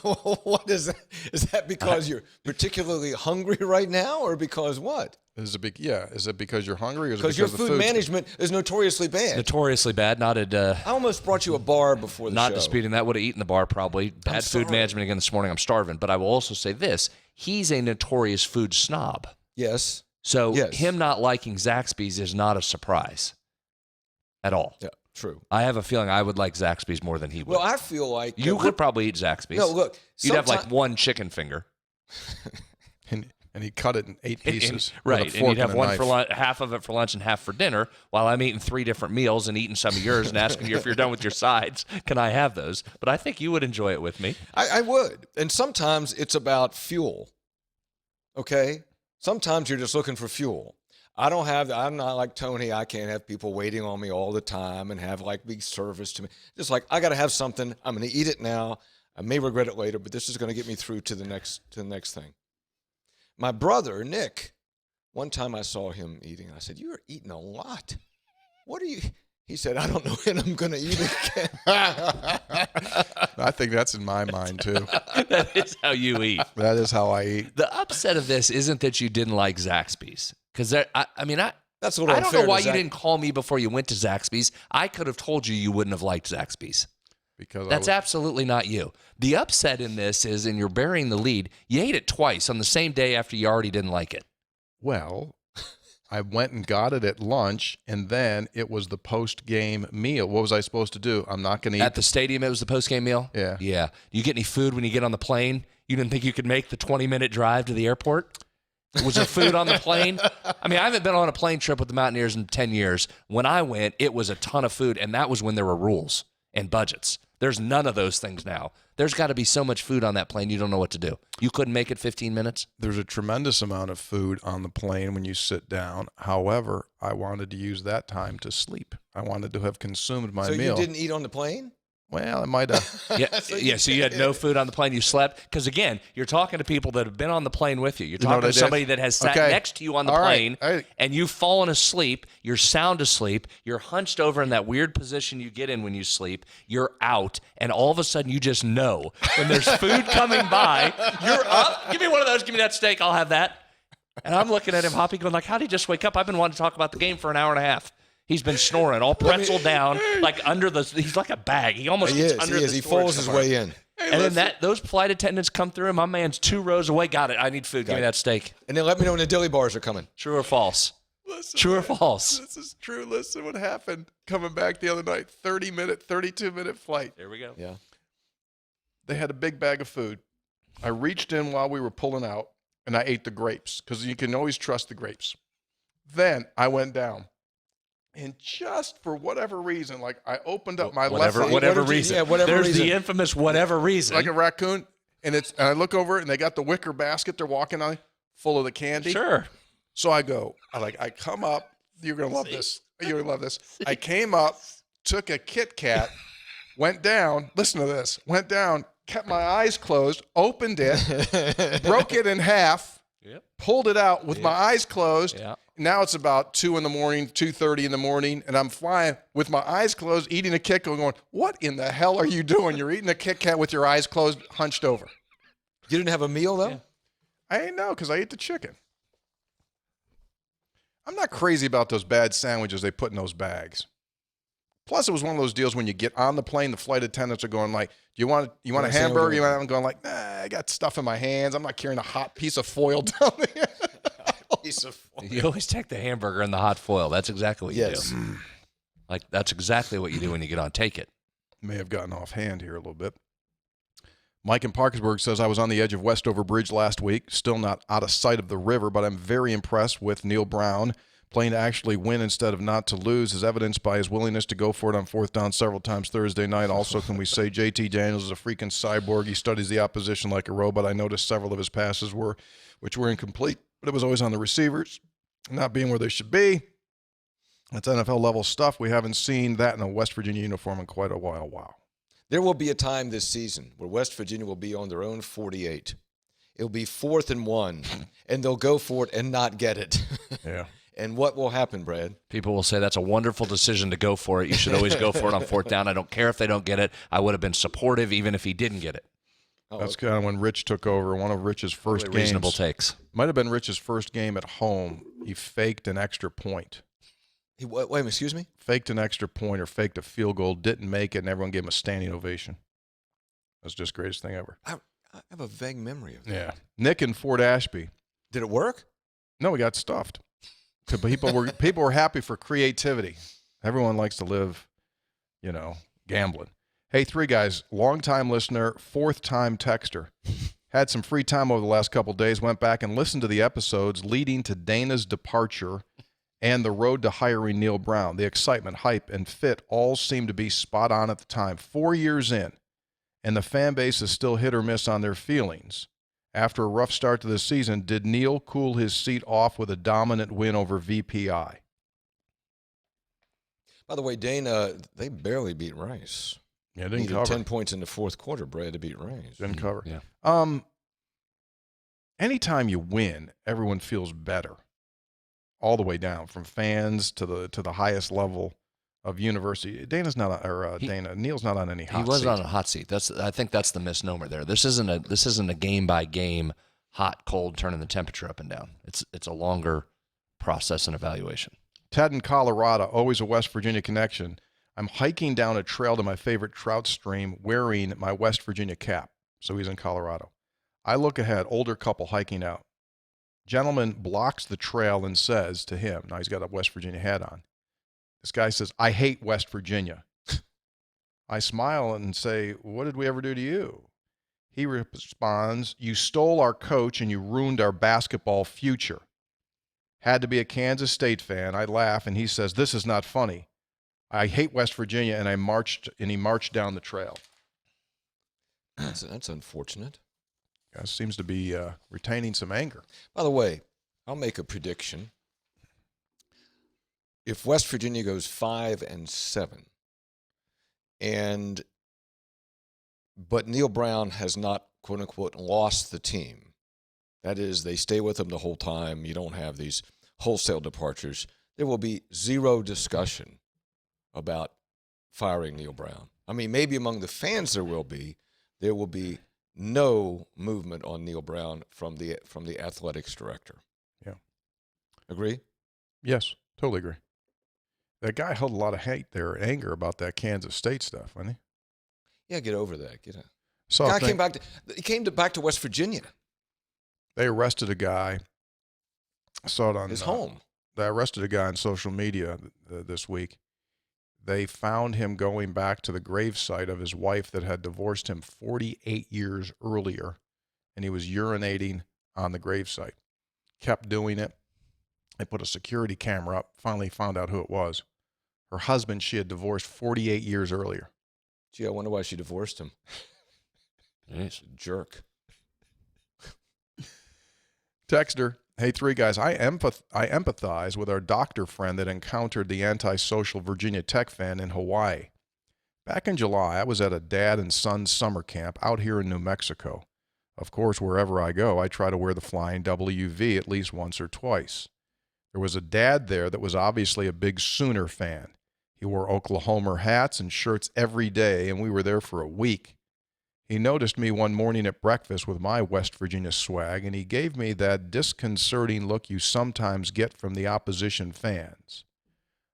What is that? Is that because you're particularly hungry right now, or because what? Is it because you're hungry, or is it because your food management is notoriously bad? Notoriously bad. I almost brought you a bar before the show. Not disputing that. Would have eaten the bar probably. Bad food management again this morning. I'm starving. But I will also say this: he's a notorious food snob. Yes. So him not liking Zaxby's is not a surprise at all. Yeah. True. I have a feeling I would like Zaxby's more than he would. Well, I feel like... You could probably eat Zaxby's. No, look. You'd have like one chicken finger. and he cut it in 8 pieces. Right. And you'd have one for lunch, half of it for lunch and half for dinner, while I'm eating 3 different meals and eating some of yours and asking you if you're done with your sides. Can I have those? But I think you would enjoy it with me. I would. And sometimes it's about fuel. Okay? Sometimes you're just looking for fuel. I'm not like Tony. I can't have people waiting on me all the time and have like big service to me. Just like, I got to have something. I'm going to eat it now. I may regret it later, but this is going to get me through to the next thing. My brother, Nick, one time I saw him eating. I said, "You're eating a lot. What are you?" He said, I don't know when I'm going to eat again. I think that's in my mind, too. That is how you eat. That is how I eat. The upset of this isn't that you didn't like Zaxby's. Because, that's a little I don't know why you didn't call me before you went to Zaxby's. I could have told you wouldn't have liked Zaxby's. Because that's absolutely not you. The upset in this is, and you're burying the lead, you ate it twice on the same day after you already didn't like it. Well, I went and got it at lunch, and then it was the post-game meal. What was I supposed to do? I'm not going to eat. At the stadium, it was the post-game meal? Yeah. Yeah. Do you get any food when you get on the plane? You didn't think you could make the 20-minute drive to the airport? Was there food on the plane? I mean, I haven't been on a plane trip with the Mountaineers in 10 years. When I went, it was a ton of food, and that was when there were rules and budgets. There's none of those things now. There's got to be so much food on that plane, you don't know what to do. You couldn't make it 15 minutes? There's a tremendous amount of food on the plane when you sit down. However, I wanted to use that time to sleep. I wanted to have consumed my meal. So you didn't eat on the plane? Well, I might have. So you had no food on the plane. You slept? Because, again, you're talking to people that have been on the plane with you. You're talking to somebody that has sat next to you on the plane, and you've fallen asleep. You're sound asleep. You're hunched over in that weird position you get in when you sleep. You're out, and all of a sudden you just know when there's food coming by, you're up. Give me one of those. Give me that steak. I'll have that. And I'm looking at him, Hoppy, going like, how did he just wake up? I've been wanting to talk about the game for an hour and a half. He's been snoring, all pretzeled down, like under the. He's like a bag. He almost gets under the. He folds his way in. And then those flight attendants come through, and my man's 2 rows away. Got it. I need food. Give me that steak. And then let me know when the dilly bars are coming. True or false? Listen, True or false? This is true. Listen, what happened coming back the other night? 32-minute flight. There we go. Yeah. They had a big bag of food. I reached in while we were pulling out, and I ate the grapes because you can always trust the grapes. Then I went down. And just for whatever reason, like I opened up my left hand. Whatever reason. Yeah, whatever There's reason. the infamous whatever reason. Like a raccoon. And I look over and they got the wicker basket they're walking on full of the candy. Sure. So I come up. You're going to love this. You're going to love this. I came up, took a Kit Kat, went down. Listen to this. Went down, kept my eyes closed, opened it, broke it in half, pulled it out with my eyes closed. Yeah. Now it's about 2 in the morning, 2:30 in the morning, and I'm flying with my eyes closed, eating a Kit Kat, going, what in the hell are you doing? You're eating a Kit Kat with your eyes closed, hunched over. You didn't have a meal, though? Yeah. I ain't know because I ate the chicken. I'm not crazy about those bad sandwiches they put in those bags. Plus, it was one of those deals when you get on the plane, the flight attendants are going like, do you want a hamburger? I'm going like, nah, I got stuff in my hands. I'm not carrying a hot piece of foil down there. You always take the hamburger and the hot foil. That's exactly what you do. Like, that's exactly what you do when you get on. Take it. May have gotten off hand here a little bit. Mike in Parkersburg says, I was on the edge of Westover Bridge last week, still not out of sight of the river, but I'm very impressed with Neil Brown playing to actually win instead of not to lose, as evidenced by his willingness to go for it on 4th down several times Thursday night. Also, can we say JT Daniels is a freaking cyborg? He studies the opposition like a robot. I noticed several of his passes were incomplete, but it was always on the receivers, not being where they should be. That's NFL-level stuff. We haven't seen that in a West Virginia uniform in quite a while. Wow. There will be a time this season where West Virginia will be on their own 48. It'll be 4th and 1, and they'll go for it and not get it. Yeah. And what will happen, Brad? People will say that's a wonderful decision to go for it. You should always go for it on 4th down. I don't care if they don't get it. I would have been supportive even if he didn't get it. That's kind of when Rich took over, one of Rich's first games. Reasonable takes. Might have been Rich's first game at home. He faked an extra point. Wait, excuse me? Faked an extra point or faked a field goal, didn't make it, and everyone gave him a standing ovation. That's just the greatest thing ever. I have a vague memory of that. Yeah. Nick in Fort Ashby. Did it work? No, we got stuffed. People were happy for creativity. Everyone likes to live, gambling. Hey, 3 guys, long-time listener, 4th-time texter. Had some free time over the last couple days, went back and listened to the episodes leading to Dana's departure and the road to hiring Neil Brown. The excitement, hype, and fit all seemed to be spot on at the time. 4 years in, and the fan base is still hit or miss on their feelings. After a rough start to the season, did Neil cool his seat off with a dominant win over VPI? By the way, Dana, they barely beat Rice. Yeah, didn't Needed cover. 10 points in the 4th quarter, Brad, to beat Rice. Didn't cover. Yeah. Anytime you win, everyone feels better. All the way down, from fans to the highest level of University. Neil's not on any hot seat. He wasn't on a hot seat. I think that's the misnomer there. This isn't a game by game, hot, cold, turning the temperature up and down. It's a longer process and evaluation. Ted in Colorado, always a West Virginia connection. I'm hiking down a trail to my favorite trout stream wearing my West Virginia cap. So he's in Colorado. I look ahead, older couple hiking out. Gentleman blocks the trail and says to him, now he's got a West Virginia hat on. This guy says, I hate West Virginia. I smile and say, what did we ever do to you? He responds, you stole our coach and you ruined our basketball future. Had to be a Kansas State fan. I laugh and he says, this is not funny. I hate West Virginia, and he marched down the trail. That's unfortunate. Guy seems to be retaining some anger. By the way, I'll make a prediction. If West Virginia goes 5-7, but Neil Brown has not, quote unquote, lost the team. That is, they stay with him the whole time. You don't have these wholesale departures. There will be zero discussion about firing Neil Brown. I mean, maybe among the fans there will be no movement on Neil Brown from the athletics director. Yeah. Agree? Yes, totally agree. That guy held a lot of anger about that Kansas State stuff, wasn't he? Yeah, get over that. So guy came back to West Virginia. They arrested a guy. I saw it on his home. They arrested a guy on social media this week. They found him going back to the gravesite of his wife that had divorced him 48 years earlier, and he was urinating on the gravesite. Kept doing it. They put a security camera up, finally found out who it was. Her husband she had divorced 48 years earlier. Gee, I wonder why she divorced him. He's a jerk. Texter, hey, three guys, I empathize with our doctor friend that encountered the antisocial Virginia Tech fan in Hawaii. Back in July, I was at a dad and son summer camp out here in New Mexico. Of course, wherever I go, I try to wear the flying WV at least once or twice. There was a dad there that was obviously a big Sooner fan. He wore Oklahoma hats and shirts every day, and we were there for a week. He noticed me one morning at breakfast with my West Virginia swag, and he gave me that disconcerting look you sometimes get from the opposition fans.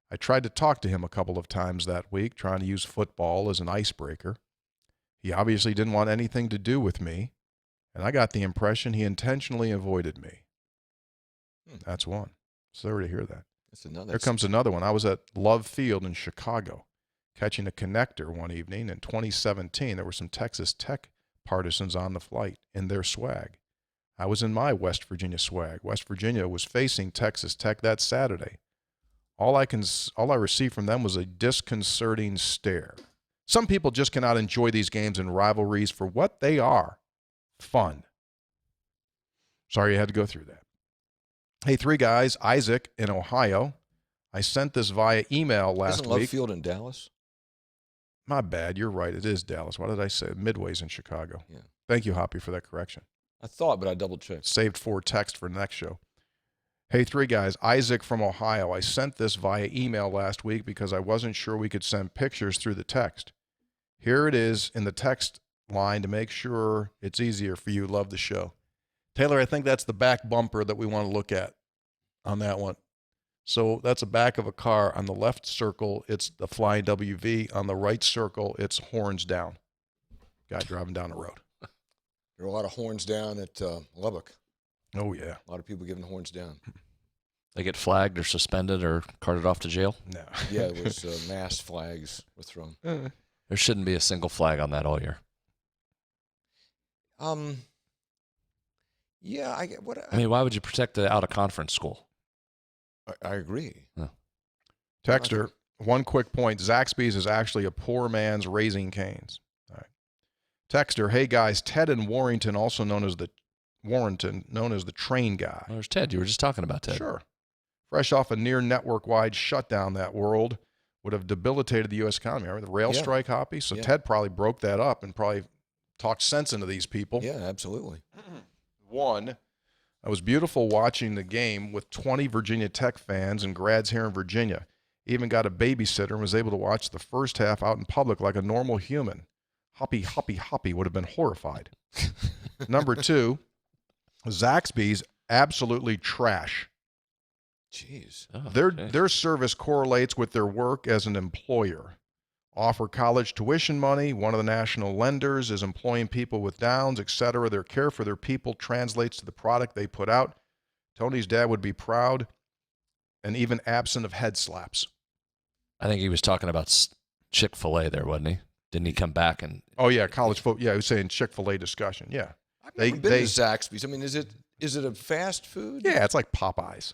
I tried to talk to him a couple of times that week, trying to use football as an icebreaker. He obviously didn't want anything to do with me, and I got the impression he intentionally avoided me. That's one. Sorry to hear that. Here comes another one. I was at Love Field in Chicago, catching a connector one evening in 2017. There were some Texas Tech partisans on the flight in their swag. I was in my West Virginia swag. West Virginia was facing Texas Tech that Saturday. All I received from them was a disconcerting stare. Some people just cannot enjoy these games and rivalries for what they are. Fun. Sorry you had to go through that. Hey, three guys, Isaac in Ohio. I sent this via email last week. Isn't Love Field in Dallas? My bad. You're right. It is Dallas. What did I say? Midway's in Chicago. Yeah. Thank you, Hoppy, for that correction. I thought, but I double-checked. Saved 4 text for next show. Hey, three guys, Isaac from Ohio. I sent this via email last week because I wasn't sure we could send pictures through the text. Here it is in the text line to make sure it's easier for you. Love the show. Taylor, I think that's the back bumper that we want to look at on that one. So that's the back of a car. On the left circle, it's the flying WV. On the right circle, it's horns down. Guy driving down the road. There are a lot of horns down at Lubbock. Oh, yeah. A lot of people giving horns down. They get flagged or suspended or carted off to jail? No. Yeah, it was mass flags were thrown. There shouldn't be a single flag on that all year. Yeah, I mean, why would you protect the out-of-conference school? I agree. No. Texter, one quick point. Zaxby's is actually a poor man's Raising Cane's. All right. Texter, hey guys, Ted in Warrington, also known as the train guy. Oh, there's Ted. You were just talking about Ted. Sure. Fresh off a near network-wide shutdown, that world would have debilitated the U.S. economy. Remember the rail strike, Hoppy? So Ted probably broke that up and probably talked sense into these people. Yeah, absolutely. One, it was beautiful watching the game with 20 Virginia Tech fans and grads here in Virginia. Even got a babysitter and was able to watch the first half out in public like a normal human. Hoppy, hoppy, hoppy would have been horrified. Number 2, Zaxby's absolutely trash. Jeez. Oh, Their service correlates with their work as an employer. Offer college tuition money. One of the national lenders is employing people with Downs, etc. Their care for their people translates to the product they put out. Tony's dad would be proud, and even absent of head slaps. I think he was talking about Chick-fil-A there, wasn't he? Didn't he come back and? Oh yeah, college football. Yeah, he was saying Chick-fil-A discussion. Yeah, I've never been to Zaxby's. I mean, is it a fast food? Yeah, it's like Popeyes.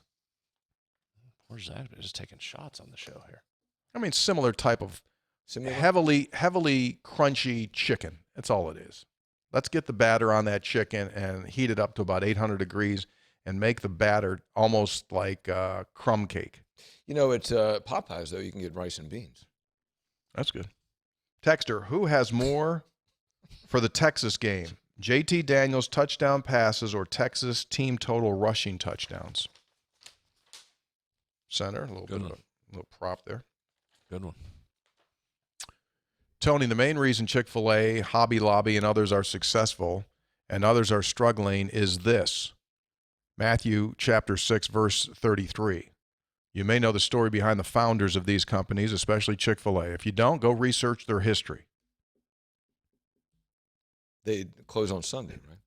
Where's Zaxby's? Just taking shots on the show here. I mean, similar type of heavily crunchy chicken. That's all it is. Let's get the batter on that chicken and heat it up to about 800 degrees and make the batter almost like crumb cake. You know, at Popeyes, though, you can get rice and beans. That's good. Texter, who has more for the Texas game? JT Daniels touchdown passes or Texas team total rushing touchdowns? Center, a little bit of a little prop there. Good one. Tony, the main reason Chick-fil-A, Hobby Lobby, and others are successful and others are struggling is this. Matthew chapter 6, verse 33. You may know the story behind the founders of these companies, especially Chick-fil-A. If you don't, go research their history. They close on Sunday, right?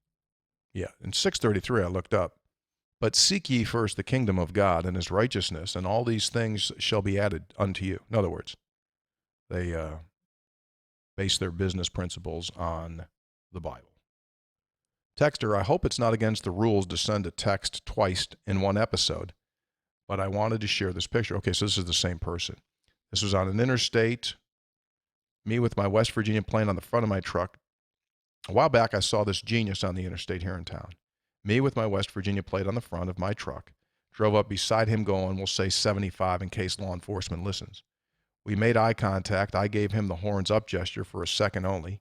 Yeah, in 633 I looked up. But seek ye first the kingdom of God and his righteousness, and all these things shall be added unto you. In other words, they base their business principles on the Bible. Texter, I hope it's not against the rules to send a text twice in one episode, but I wanted to share this picture. Okay, so this is the same person. This was on an interstate, me with my West Virginia plane on the front of my truck. A while back, I saw this genius on the interstate here in town. Me with my West Virginia plate on the front of my truck. Drove up beside him going, we'll say 75 in case law enforcement listens. We made eye contact. I gave him the horns up gesture for a second only.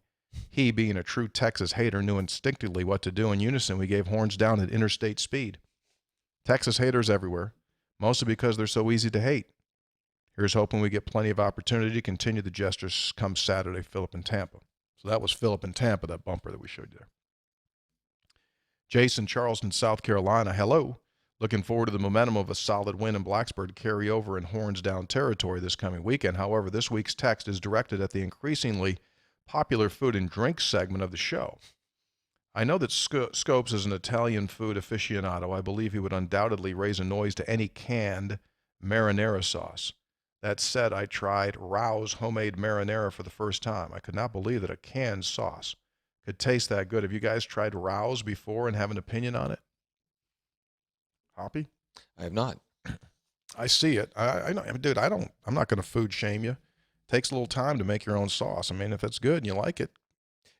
He, being a true Texas hater, knew instinctively what to do. In unison, we gave horns down at interstate speed. Texas haters everywhere, mostly because they're so easy to hate. Here's hoping we get plenty of opportunity to continue the gestures come Saturday, Phillip in Tampa. So that was Phillip in Tampa, that bumper that we showed you there. Jason, Charleston, South Carolina, hello. Looking forward to the momentum of a solid win in Blacksburg to carry over in horns down territory this coming weekend. However, this week's text is directed at the increasingly popular food and drink segment of the show. I know that Scopes is an Italian food aficionado. I believe he would undoubtedly raise a noise to any canned marinara sauce. That said, I tried Rao's homemade marinara for the first time. I could not believe that a canned sauce could taste that good. Have you guys tried Rao's before and have an opinion on it? Hoppy? I have not. I see it. I know, dude. I'm not going to food shame you. It takes a little time to make your own sauce. I mean, if it's good and you like it,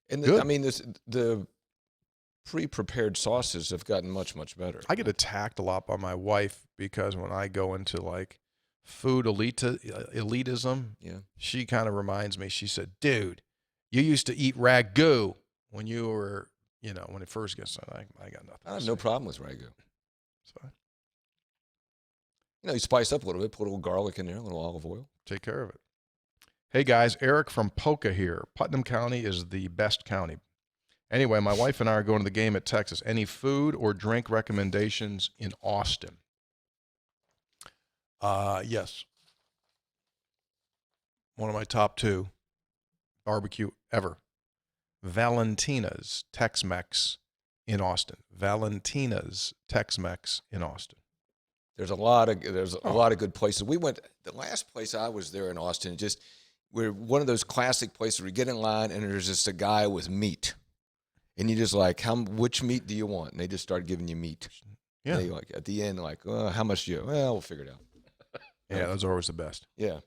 and good. I mean, the pre-prepared sauces have gotten much, much better. I get attacked a lot by my wife because when I go into like food elitism, yeah, she kind of reminds me. She said, "Dude, you used to eat ragu when you were, when it first gets started." I got nothing. I have no problem with ragu. It's fine. You spice up a little bit, put a little garlic in there, a little olive oil. Take care of it. Hey, guys, Eric from Poca here. Putnam County is the best county. Anyway, my wife and I are going to the game at Texas. Any food or drink recommendations in Austin? Yes. One of my top 2 barbecue ever. Valentina's Tex-Mex in Austin. Valentina's Tex-Mex in Austin. There's a lot of good places. We went, the last place I was there in Austin, we're one of those classic places where you get in line and there's just a guy with meat. And you just like, which meat do you want? And they just start giving you meat. Yeah. They at the end, how much do you? Well, we'll figure it out. Yeah, those are always the best. Yeah.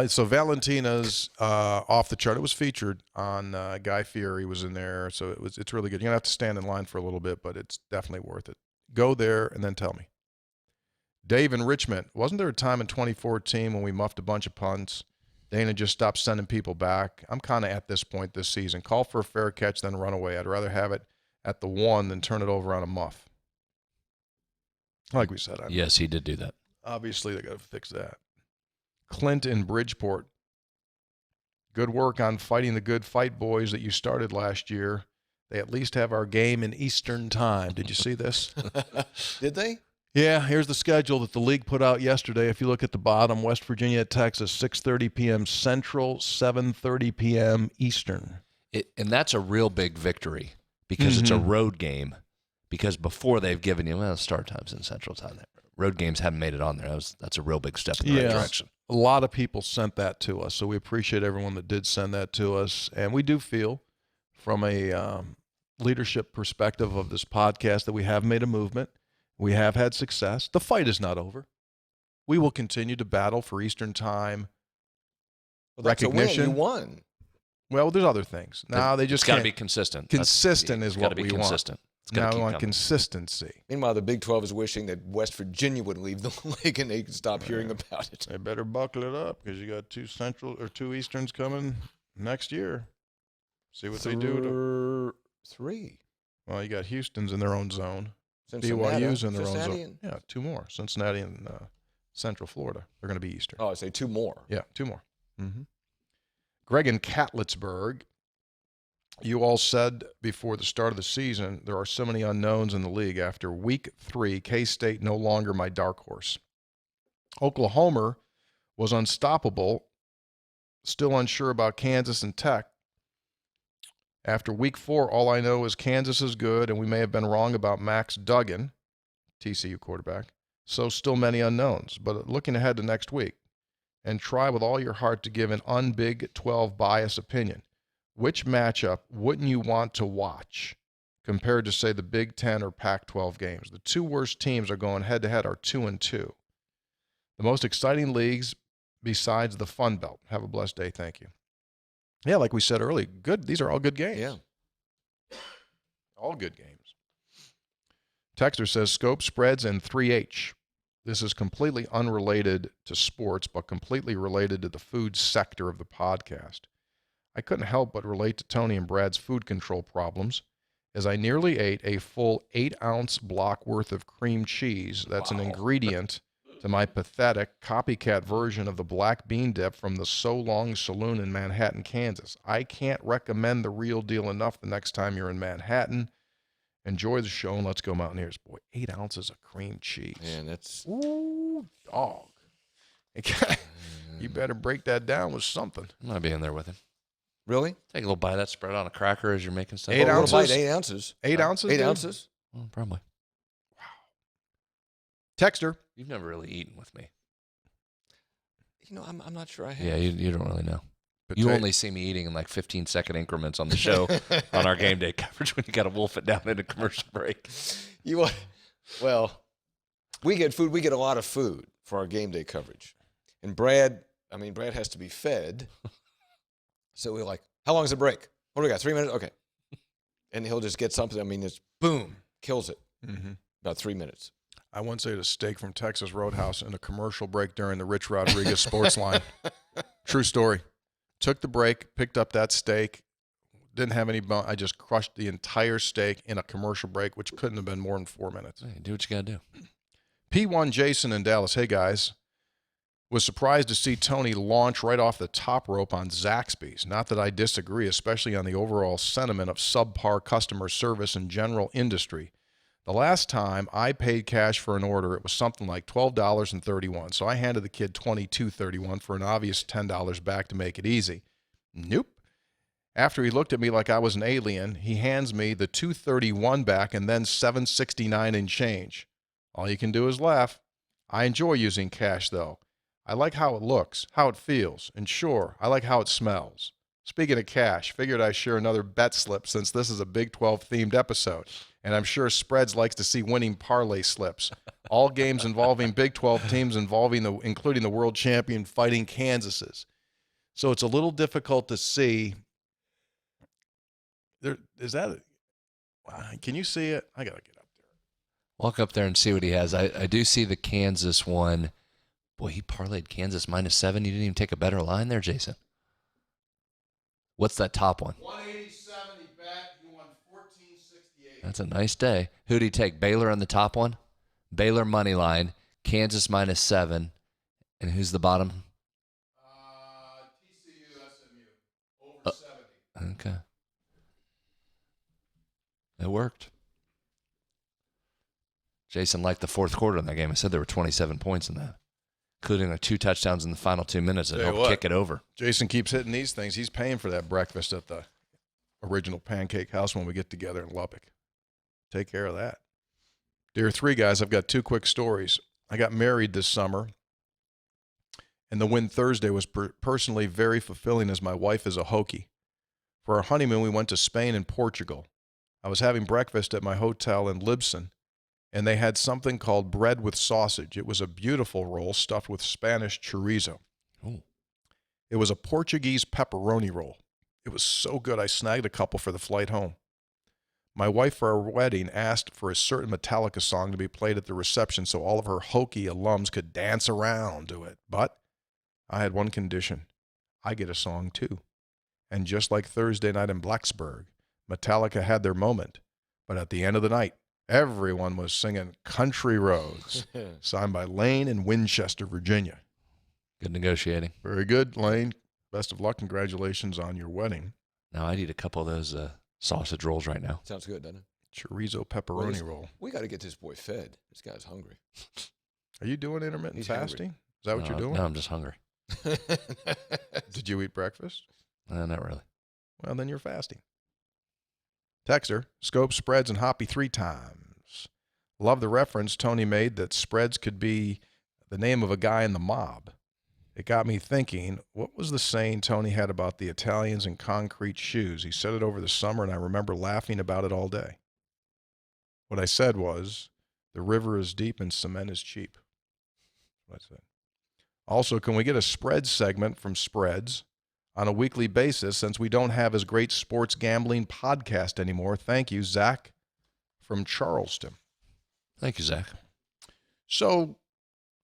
So Valentina's off the chart. It was featured on Guy Fieri was in there, so it's really good. You're gonna have to stand in line for a little bit, but it's definitely worth it. Go there and then tell me. Dave in Richmond, wasn't there a time in 2014 when we muffed a bunch of punts? Dana just stopped sending people back. I'm kind of at this point this season. Call for a fair catch, then run away. I'd rather have it at the 1 than turn it over on a muff. Like we said. Yes, he did do that. Obviously, they got to fix that. Clint in Bridgeport. Good work on fighting the good fight boys that you started last year. They at least have our game in Eastern time. Did you see this? Did they? Yeah, here's the schedule that the league put out yesterday. If you look at the bottom, West Virginia at Texas, 6:30 p.m. Central, 7:30 p.m. Eastern. And that's a real big victory because it's a road game. Because before they've given you, start times in Central time. Road games haven't made it on there. That's a real big step in the right direction. A lot of people sent that to us, so we appreciate everyone that did send that to us. And we do feel, from a leadership perspective of this podcast, that we have made a movement. We have had success. The fight is not over. We will continue to battle for Eastern time recognition. A win. You won. Well, there's other things. Now they just got to be consistent. Consistent is what we want. Now we want coming. Consistency. Meanwhile, the Big 12 is wishing that West Virginia would leave the league and they could stop hearing about it. They better buckle it up because you got 2 Easterns coming next year. See what they do. 3. Well, you got Houston's in their own zone. BYU's in their own zone. Yeah, 2 more. Cincinnati and Central Florida. They're going to be Eastern. Oh, I say 2 more. Yeah, 2 more. Mm-hmm. Greg in Catlettsburg. You all said before the start of the season there are so many unknowns in the league. After week 3, K-State no longer my dark horse. Oklahoma was unstoppable, still unsure about Kansas and Tech. After week 4, all I know is Kansas is good, and we may have been wrong about Max Duggan, TCU quarterback. So still many unknowns. But looking ahead to next week, and try with all your heart to give an un-Big 12 bias opinion. Which matchup wouldn't you want to watch compared to, say, the Big 10 or Pac-12 games? The 2 worst teams are going head-to-head are 2-2. The most exciting leagues besides the Fun Belt. Have a blessed day. Thank you. Yeah, like we said earlier, good. These are all good games. Yeah. All good games. Texter says, scope spreads in 3H. This is completely unrelated to sports, but completely related to the food sector of the podcast. I couldn't help but relate to Tony and Brad's food control problems, as I nearly ate a full 8-ounce block worth of cream cheese. That's an ingredient to my pathetic copycat version of the black bean dip from the So Long Saloon in Manhattan, Kansas. I can't recommend the real deal enough the next time you're in Manhattan. Enjoy the show, and let's go Mountaineers. Boy, 8 ounces of cream cheese. Man, that's... Ooh, dog. You better break that down with something. I'm going to be in there with him. Really? Take a little bite of that, spread on a cracker as you're making stuff. 8 ounces? Bite, 8 ounces. 8 ounces? 8 ounces? Well, probably. Wow. Texter. You've never really eaten with me. You know, I'm not sure I have. Yeah, you don't really know. You only see me eating in like 15-second increments on the show on our game day coverage when you got to wolf it down in a commercial break. Well, we get food. We get a lot of food for our game day coverage. And Brad has to be fed. So we're like, how long is the break? What do we got, 3 minutes? Okay. And he'll just get something. I mean, it's boom, kills it. Mm-hmm. About 3 minutes. I once ate a steak from Texas Roadhouse in a commercial break during the Rich Rodriguez sports line. True story. Took the break, picked up that steak, didn't have any bone. I just crushed the entire steak in a commercial break, which couldn't have been more than 4 minutes. Hey, do what you got to do. P1 Jason in Dallas. Hey, guys. Was surprised to see Tony launch right off the top rope on Zaxby's. Not that I disagree, especially on the overall sentiment of subpar customer service and general industry. The last time I paid cash for an order, it was something like $12.31. So I handed the kid $22.31 for an obvious $10 back to make it easy. Nope. After he looked at me like I was an alien, he hands me the $2.31 back and then $7.69 in change. All you can do is laugh. I enjoy using cash, though. I like how it looks, how it feels, and sure, I like how it smells. Speaking of cash, figured I'd share another bet slip since this is a Big 12-themed episode, and I'm sure Spreads likes to see winning parlay slips. All games involving Big 12 teams including the world champion Fighting Kansases. So it's a little difficult to see. Can you see it? I got to get up there. Walk up there and see what he has. I do see the Kansas one. Boy, he parlayed Kansas -7. You didn't even take a better line there, Jason. What's that top one? 187 he bet. He won 1468. That's a nice day. Who did he take? Baylor on the top one? Baylor money line, Kansas -7. And who's the bottom? Okay. It worked. Jason liked the fourth quarter in that game. I said there were 27 points in that, including 2 touchdowns in the final 2 minutes that helped kick it over. Jason keeps hitting these things. He's paying for that breakfast at the original Pancake House when we get together in Lubbock. Take care of that. Dear 3 guys, I've got 2 quick stories. I got married this summer, and the win Thursday was personally very fulfilling as my wife is a Hokie. For our honeymoon, we went to Spain and Portugal. I was having breakfast at my hotel in Libsyn, and they had something called bread with sausage. It was a beautiful roll stuffed with Spanish chorizo. Ooh. It was a Portuguese pepperoni roll. It was so good I snagged a couple for the flight home. My wife, for our wedding, asked for a certain Metallica song to be played at the reception so all of her Hokie alums could dance around to it. But I had one condition. I get a song too. And just like Thursday night in Blacksburg, Metallica had their moment. But at the end of the night, everyone was singing Country Roads, signed by Lane in Winchester, Virginia. Good negotiating. Very good, Lane. Best of luck. Congratulations on your wedding. Now, I'd eat a couple of those sausage rolls right now. Sounds good, doesn't it? Chorizo pepperoni roll. We got to get this boy fed. This guy's hungry. Are you doing intermittent fasting? Hungry. Is that what you're doing? No, I'm just hungry. Did you eat breakfast? Not really. Well, then you're fasting. Texter, scope, spreads, and hoppy 3 times. Love the reference Tony made that spreads could be the name of a guy in the mob. It got me thinking, what was the saying Tony had about the Italians and concrete shoes? He said it over the summer, and I remember laughing about it all day. What I said was, the river is deep and cement is cheap. That's what I said. Also, can we get a spreads segment from Spreads on a weekly basis since we don't have as great sports gambling podcast anymore? Thank you, Zach from Charleston. Thank you, Zach. So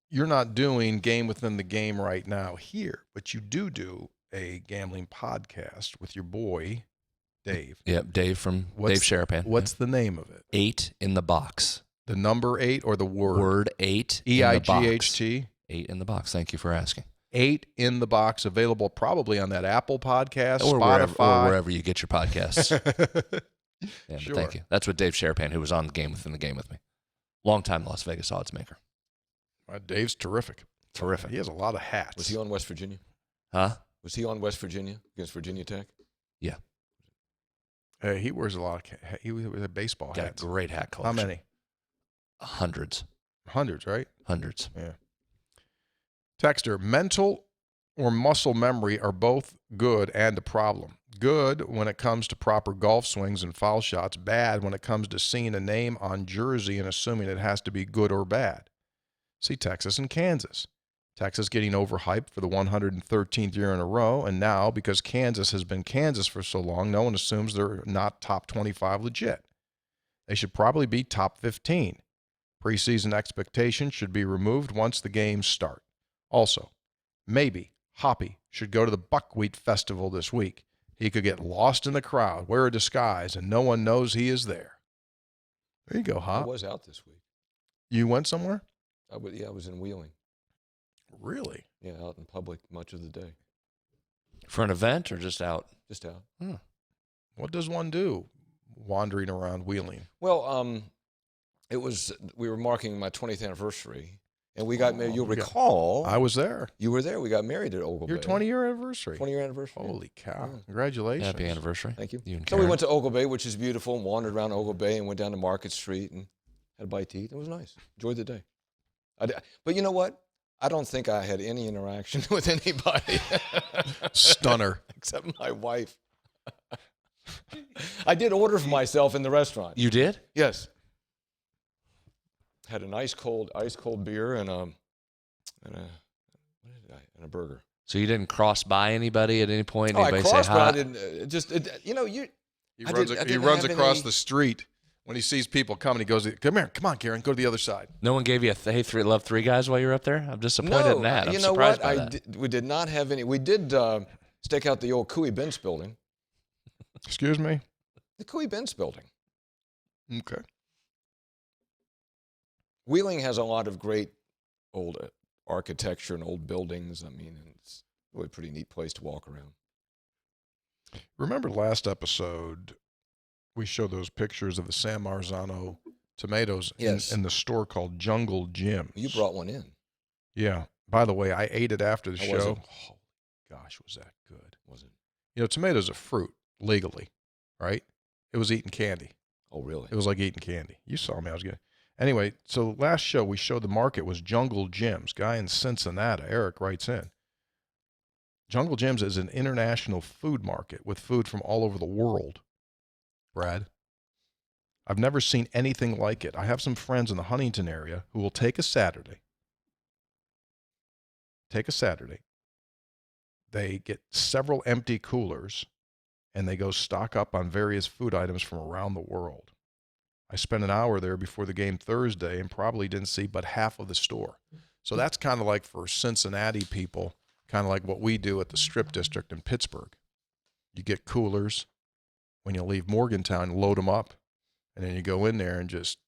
you're not doing Game Within the Game right now here, but you do a gambling podcast with your boy, Dave. Yep, Dave from Dave Sharapan. What's the name of it? 8 in the box. The number 8 or the word? Word 8 EIGHT? 8 in the box. Thank you for asking. 8 in the box, available probably on that Apple podcast, or Spotify. Or wherever you get your podcasts. Yeah, sure. Thank you. That's what Dave Sharapan, who was on Game Within the Game with me. Longtime Las Vegas odds maker. Dave's terrific. Terrific. He has a lot of hats. Was he on West Virginia? Huh? Was he on West Virginia against Virginia Tech? Yeah. He wears a lot of he wears a baseball hat. Got a great hat collection. How many? Hundreds. Hundreds, right? Hundreds. Yeah. Texter, mental or muscle memory are both good and a problem. Good when it comes to proper golf swings and foul shots. Bad when it comes to seeing a name on jersey and assuming it has to be good or bad. See Texas and Kansas. Texas getting overhyped for the 113th year in a row, and now, because Kansas has been Kansas for so long, no one assumes they're not top 25 legit. They should probably be top 15. Preseason expectations should be removed once the games start. Also, maybe Hoppy should go to the Buckwheat Festival this week. He could get lost in the crowd, wear a disguise, and no one knows he is there. There you go, Hop. I was out this week. You went somewhere? I was in Wheeling. Really? Yeah, out in public much of the day. For an event or just out? Just out. What does one do wandering around Wheeling? Well, we were marking my 20th anniversary, and we got married. You'll recall. I was there. You were there. We got married at Ogle Bay. Your 20-year anniversary. 20-year anniversary. Holy cow. Yeah. Congratulations. Happy anniversary. Thank you. You and So we Karen. went to Ogle Bay, which is beautiful, and wandered around Ogle Bay and went down to Market Street and had a bite to eat. It was nice. Enjoyed the day. But you know what? I don't think I had any interaction with anybody. Stunner. Except my wife. I did order for myself in the restaurant. You did? Yes. Had an ice cold beer and a burger. So you didn't cross by anybody at any point? Oh, Anybody I crossed, say but hi? I didn't. He runs across the street. When he sees people coming, he goes, come on, Karen, go to the other side. No one gave you a love three guys while you were up there? I'm disappointed in that. I'm surprised by that. We did not have any. We did stake out the old Cooey-Benz building. Excuse me? The Cooey-Benz building. Okay. Wheeling has a lot of great old architecture and old buildings. I mean, it's really a pretty neat place to walk around. Remember last episode, we showed those pictures of the San Marzano tomatoes in the store called Jungle Jim's. You brought one in. Yeah. By the way, I ate it after the show. Was it? Oh, gosh, was that good. Was it? You know, tomatoes are fruit, legally, right? It was eating candy. Oh, really? It was like eating candy. You saw me. I was good. Anyway, so last show we showed the market was Jungle Jim's. Guy in Cincinnati, Eric, writes in. Jungle Jim's is an international food market with food from all over the world. Brad, I've never seen anything like it. I have some friends in the Huntington area who will take a Saturday. They get several empty coolers, and they go stock up on various food items from around the world. I spent an hour there before the game Thursday and probably didn't see but half of the store. So that's kind of like for Cincinnati people, kind of like what we do at the Strip District in Pittsburgh. You get coolers. When you leave Morgantown, load them up, and then you go in there and just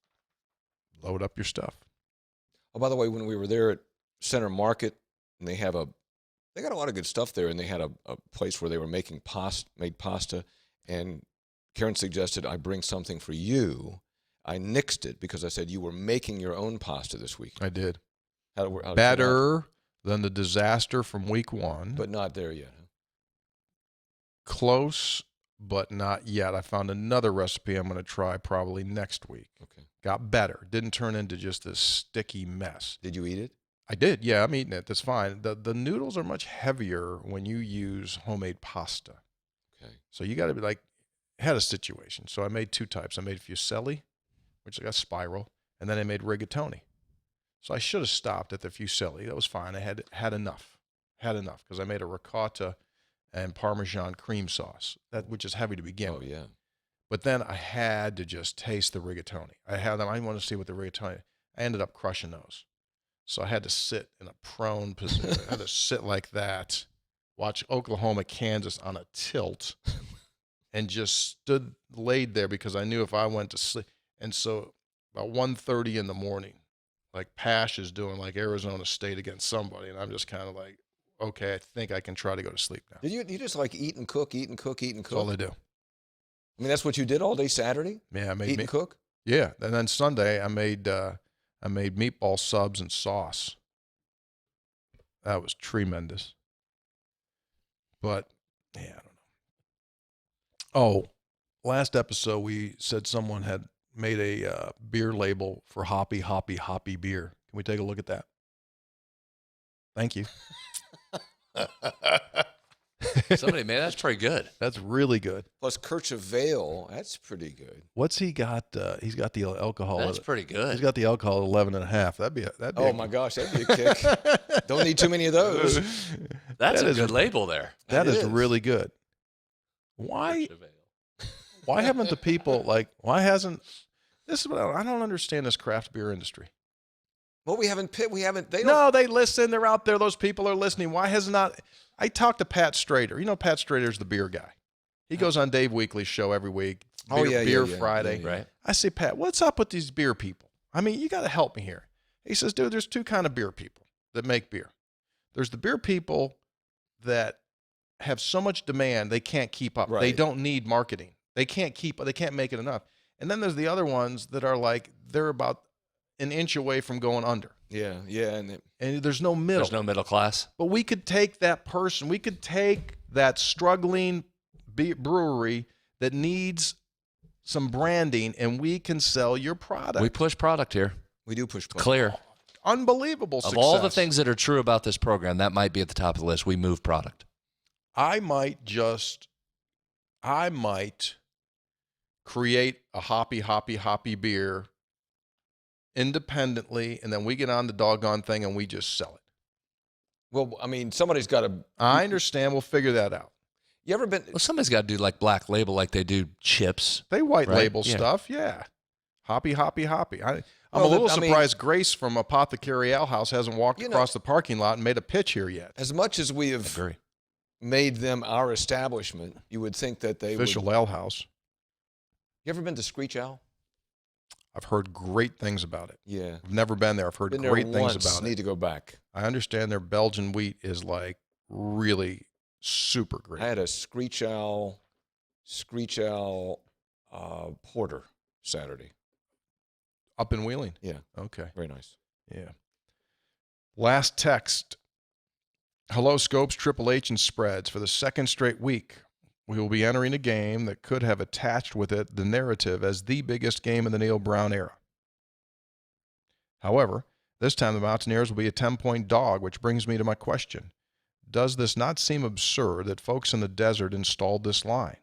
load up your stuff. Oh, by the way, when we were there at Center Market, and they got a lot of good stuff there, and they had a place where they were made pasta, and Karen suggested I bring something for you. I nixed it because I said you were making your own pasta this week. I did. How Better than the disaster from week 1. But not there yet. Huh? Close, but not yet. I found another recipe I'm going to try probably next week. Okay. Got better. Didn't turn into just this sticky mess. Did you eat it? I did. Yeah, I'm eating it. That's fine. The noodles are much heavier when you use homemade pasta. Okay. So you got to be like, had a situation. So I made 2 types. I made fusilli, which I got spiral, and then I made rigatoni. So I should have stopped at the fusilli. That was fine. I had enough. Because I made a ricotta and Parmesan cream sauce, which is heavy to begin with. Oh, yeah. But then I had to just taste the rigatoni. I wanted to see what the rigatoni. I ended up crushing those. So I had to sit in a prone position. I had to sit like that, watch Oklahoma, Kansas on a tilt, and just laid there because I knew if I went to sleep. And so about 1:30 in the morning, like Pash is doing like Arizona State against somebody, and I'm just kind of like, okay, I think I can try to go to sleep now. Did you just like eat and cook? That's all I do. I mean, that's what you did all day Saturday? Yeah, I made eat and cook? Yeah, and then Sunday I made meatball subs and sauce. That was tremendous. But, yeah, I don't know. Oh, last episode we said someone had made a beer label for hoppy beer. Can we take a look at that? Thank you. Somebody made that's pretty good. That's really good. Plus Kircher Vale, that's pretty good. What's he got? He's got the alcohol. That's pretty good. He's got the alcohol at 11.5. That'd be oh my gosh, that'd be a kick. Don't need too many of those. That's a good label there. That is really good. Why haven't the people why hasn't this is what I don't understand this craft beer industry. Well, we haven't they listen, they're out there, those people are listening. Why has not I talked to Pat Strader. You know Pat Strader's the beer guy. He goes on Dave Weekly's show every week. Beer Friday. Yeah. Right. I say, Pat, what's up with these beer people? I mean, you got to help me here. He says, dude, there's 2 kind of beer people that make beer. There's the beer people that have so much demand they can't keep up. Right. They don't need marketing. They can't make it enough. And then there's the other ones that are like they're about an inch away from going under. Yeah, and there's no middle. There's no middle class. But we could take that person. We could take that struggling brewery that needs some branding, and we can sell your product. We push product here. We do push product. Clear. Unbelievable success. Of all the things that are true about this program, that might be at the top of the list. We move product. I might create a hoppy beer independently, and then we get on the doggone thing and we just sell it. Well, I mean, somebody's got to. I understand. We'll figure that out. You ever been? Well, somebody's got to do like black label, like they do chips. They white label stuff, yeah. Hoppy. I'm a little surprised Grace from Apothecary Ale House hasn't walked across the parking lot and made a pitch here yet. As much as we have made them our establishment, you would think that they Official Ale House. You ever been to Screech Owl? I've heard great things about it. Yeah. I've never been there. I've heard great things about it. Need to go back. I understand their Belgian wheat is like really Super great. I had a screech owl porter Saturday. Up in Wheeling? Yeah. Okay. Very nice. Yeah. Last text. Hello, Scopes, Triple H, and Spreads. For the second straight week, we will be entering a game that could have attached with it the narrative as the biggest game in the Neil Brown era. However, this time the Mountaineers will be a 10-point dog, which brings me to my question. Does this not seem absurd that folks in the desert installed this line?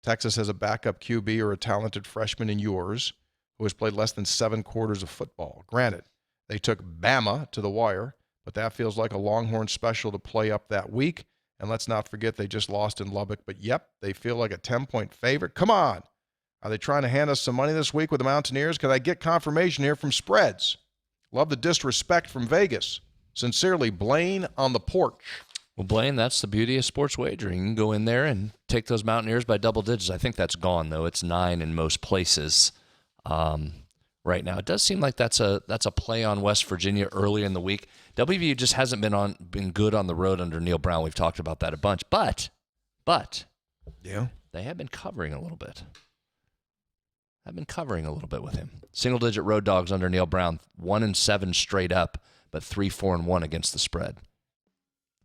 Texas has a backup QB or a talented freshman in yours who has played less than 7 quarters of football. Granted, they took Bama to the wire, but that feels like a Longhorn special to play up that week. And let's not forget they just lost in Lubbock. But, yep, they feel like a 10-point favorite. Come on. Are they trying to hand us some money this week with the Mountaineers? Could I get confirmation here from Spreads? Love the disrespect from Vegas. Sincerely, Blaine on the porch. Well, Blaine, that's the beauty of sports wagering. You can go in there and take those Mountaineers by double digits. I think that's gone, though. It's 9 in most places right now. It does seem like that's a play on West Virginia early in the week. WVU just hasn't been good on the road under Neil Brown. We've talked about that a bunch. But yeah, they have been covering a little bit. With him. Single-digit road dogs under Neil Brown, 1-7 straight up, but 3-4-1 against the spread.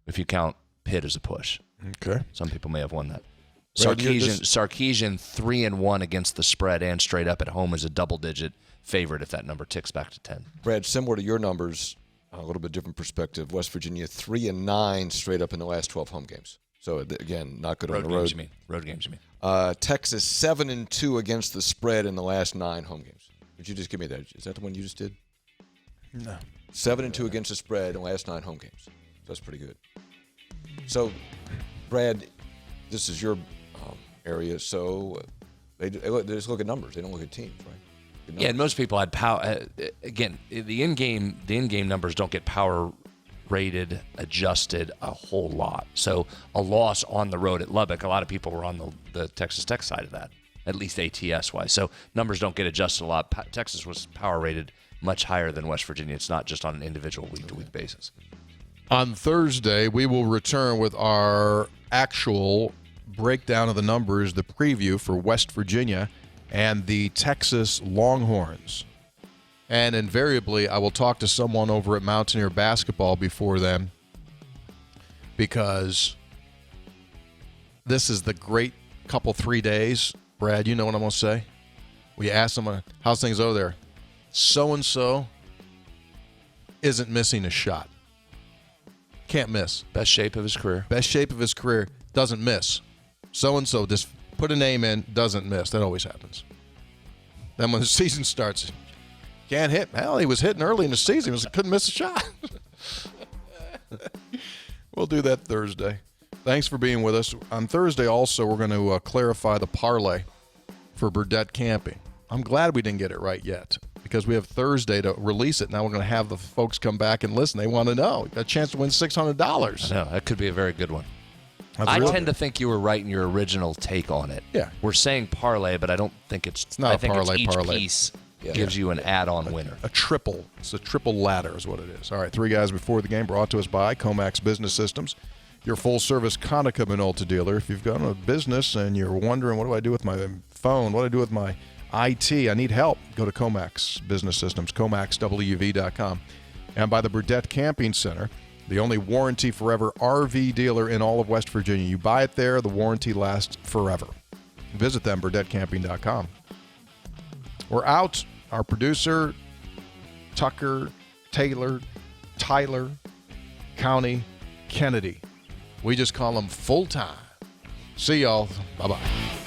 If you count Pitt as a push. Okay. Some people may have won that. Sarkisian 3-1 against the spread and straight up at home is a double-digit favorite if that number ticks back to 10. Brad, similar to your numbers, a little bit different perspective. West Virginia 3-9 straight up in the last 12 home games. So again, not good on the road. Road games, you mean? Texas 7-2 against the spread in the last 9 home games. Would you just give me that? Is that the one you just did? No. 7-2 against the spread in the last 9 home games. That's pretty good. So, Brad, this is your area. So they just look at numbers. They don't look at teams, right? Yeah, and most people had power. Again, the in-game numbers don't get power rated, adjusted a whole lot. So a loss on the road at Lubbock, a lot of people were on the Texas Tech side of that, at least ATS-wise. So numbers don't get adjusted a lot. Texas was power rated much higher than West Virginia. It's not just on an individual week-to-week basis. On Thursday, we will return with our actual breakdown of the numbers, the preview for West Virginia and the Texas Longhorns. And invariably, I will talk to someone over at Mountaineer basketball before then, because this is the great couple 3 days. Brad, you know what I'm going to say? We ask them, how's things over there? So-and-so isn't missing a shot. Can't miss. Best shape of his career. Best shape of his career. Doesn't miss. So-and-so, just put a name in, doesn't miss. That always happens. Then when the season starts, can't hit. Hell, he was hitting early in the season. He couldn't miss a shot. We'll do that Thursday. Thanks for being with us. On Thursday also, we're going to clarify the parlay for Burdette camping. I'm glad we didn't get it right yet, because we have Thursday to release it. Now we're going to have the folks come back and listen. They want to know. Got a chance to win $600. I know. That could be a very good one. I tend to think you were right in your original take on it. Yeah. We're saying parlay, but I don't think it's not I think a parlay. Each piece gives you an add-on winner. A triple. It's a triple ladder is what it is. All right, 3 guys before the game, brought to us by Comax Business Systems, your full-service Konica Minolta dealer. If you've got a business and you're wondering, what do I do with my phone? What do I do with my IT? I need help. Go to Comax Business Systems, comaxwv.com. And by the Burdette Camping Center, the only warranty forever RV dealer in all of West Virginia. You buy it there, the warranty lasts forever. Visit them, burdettecamping.com. We're out. Our producer, Tucker, Taylor, Tyler, County, Kennedy. We just call them full-time. See y'all. Bye-bye.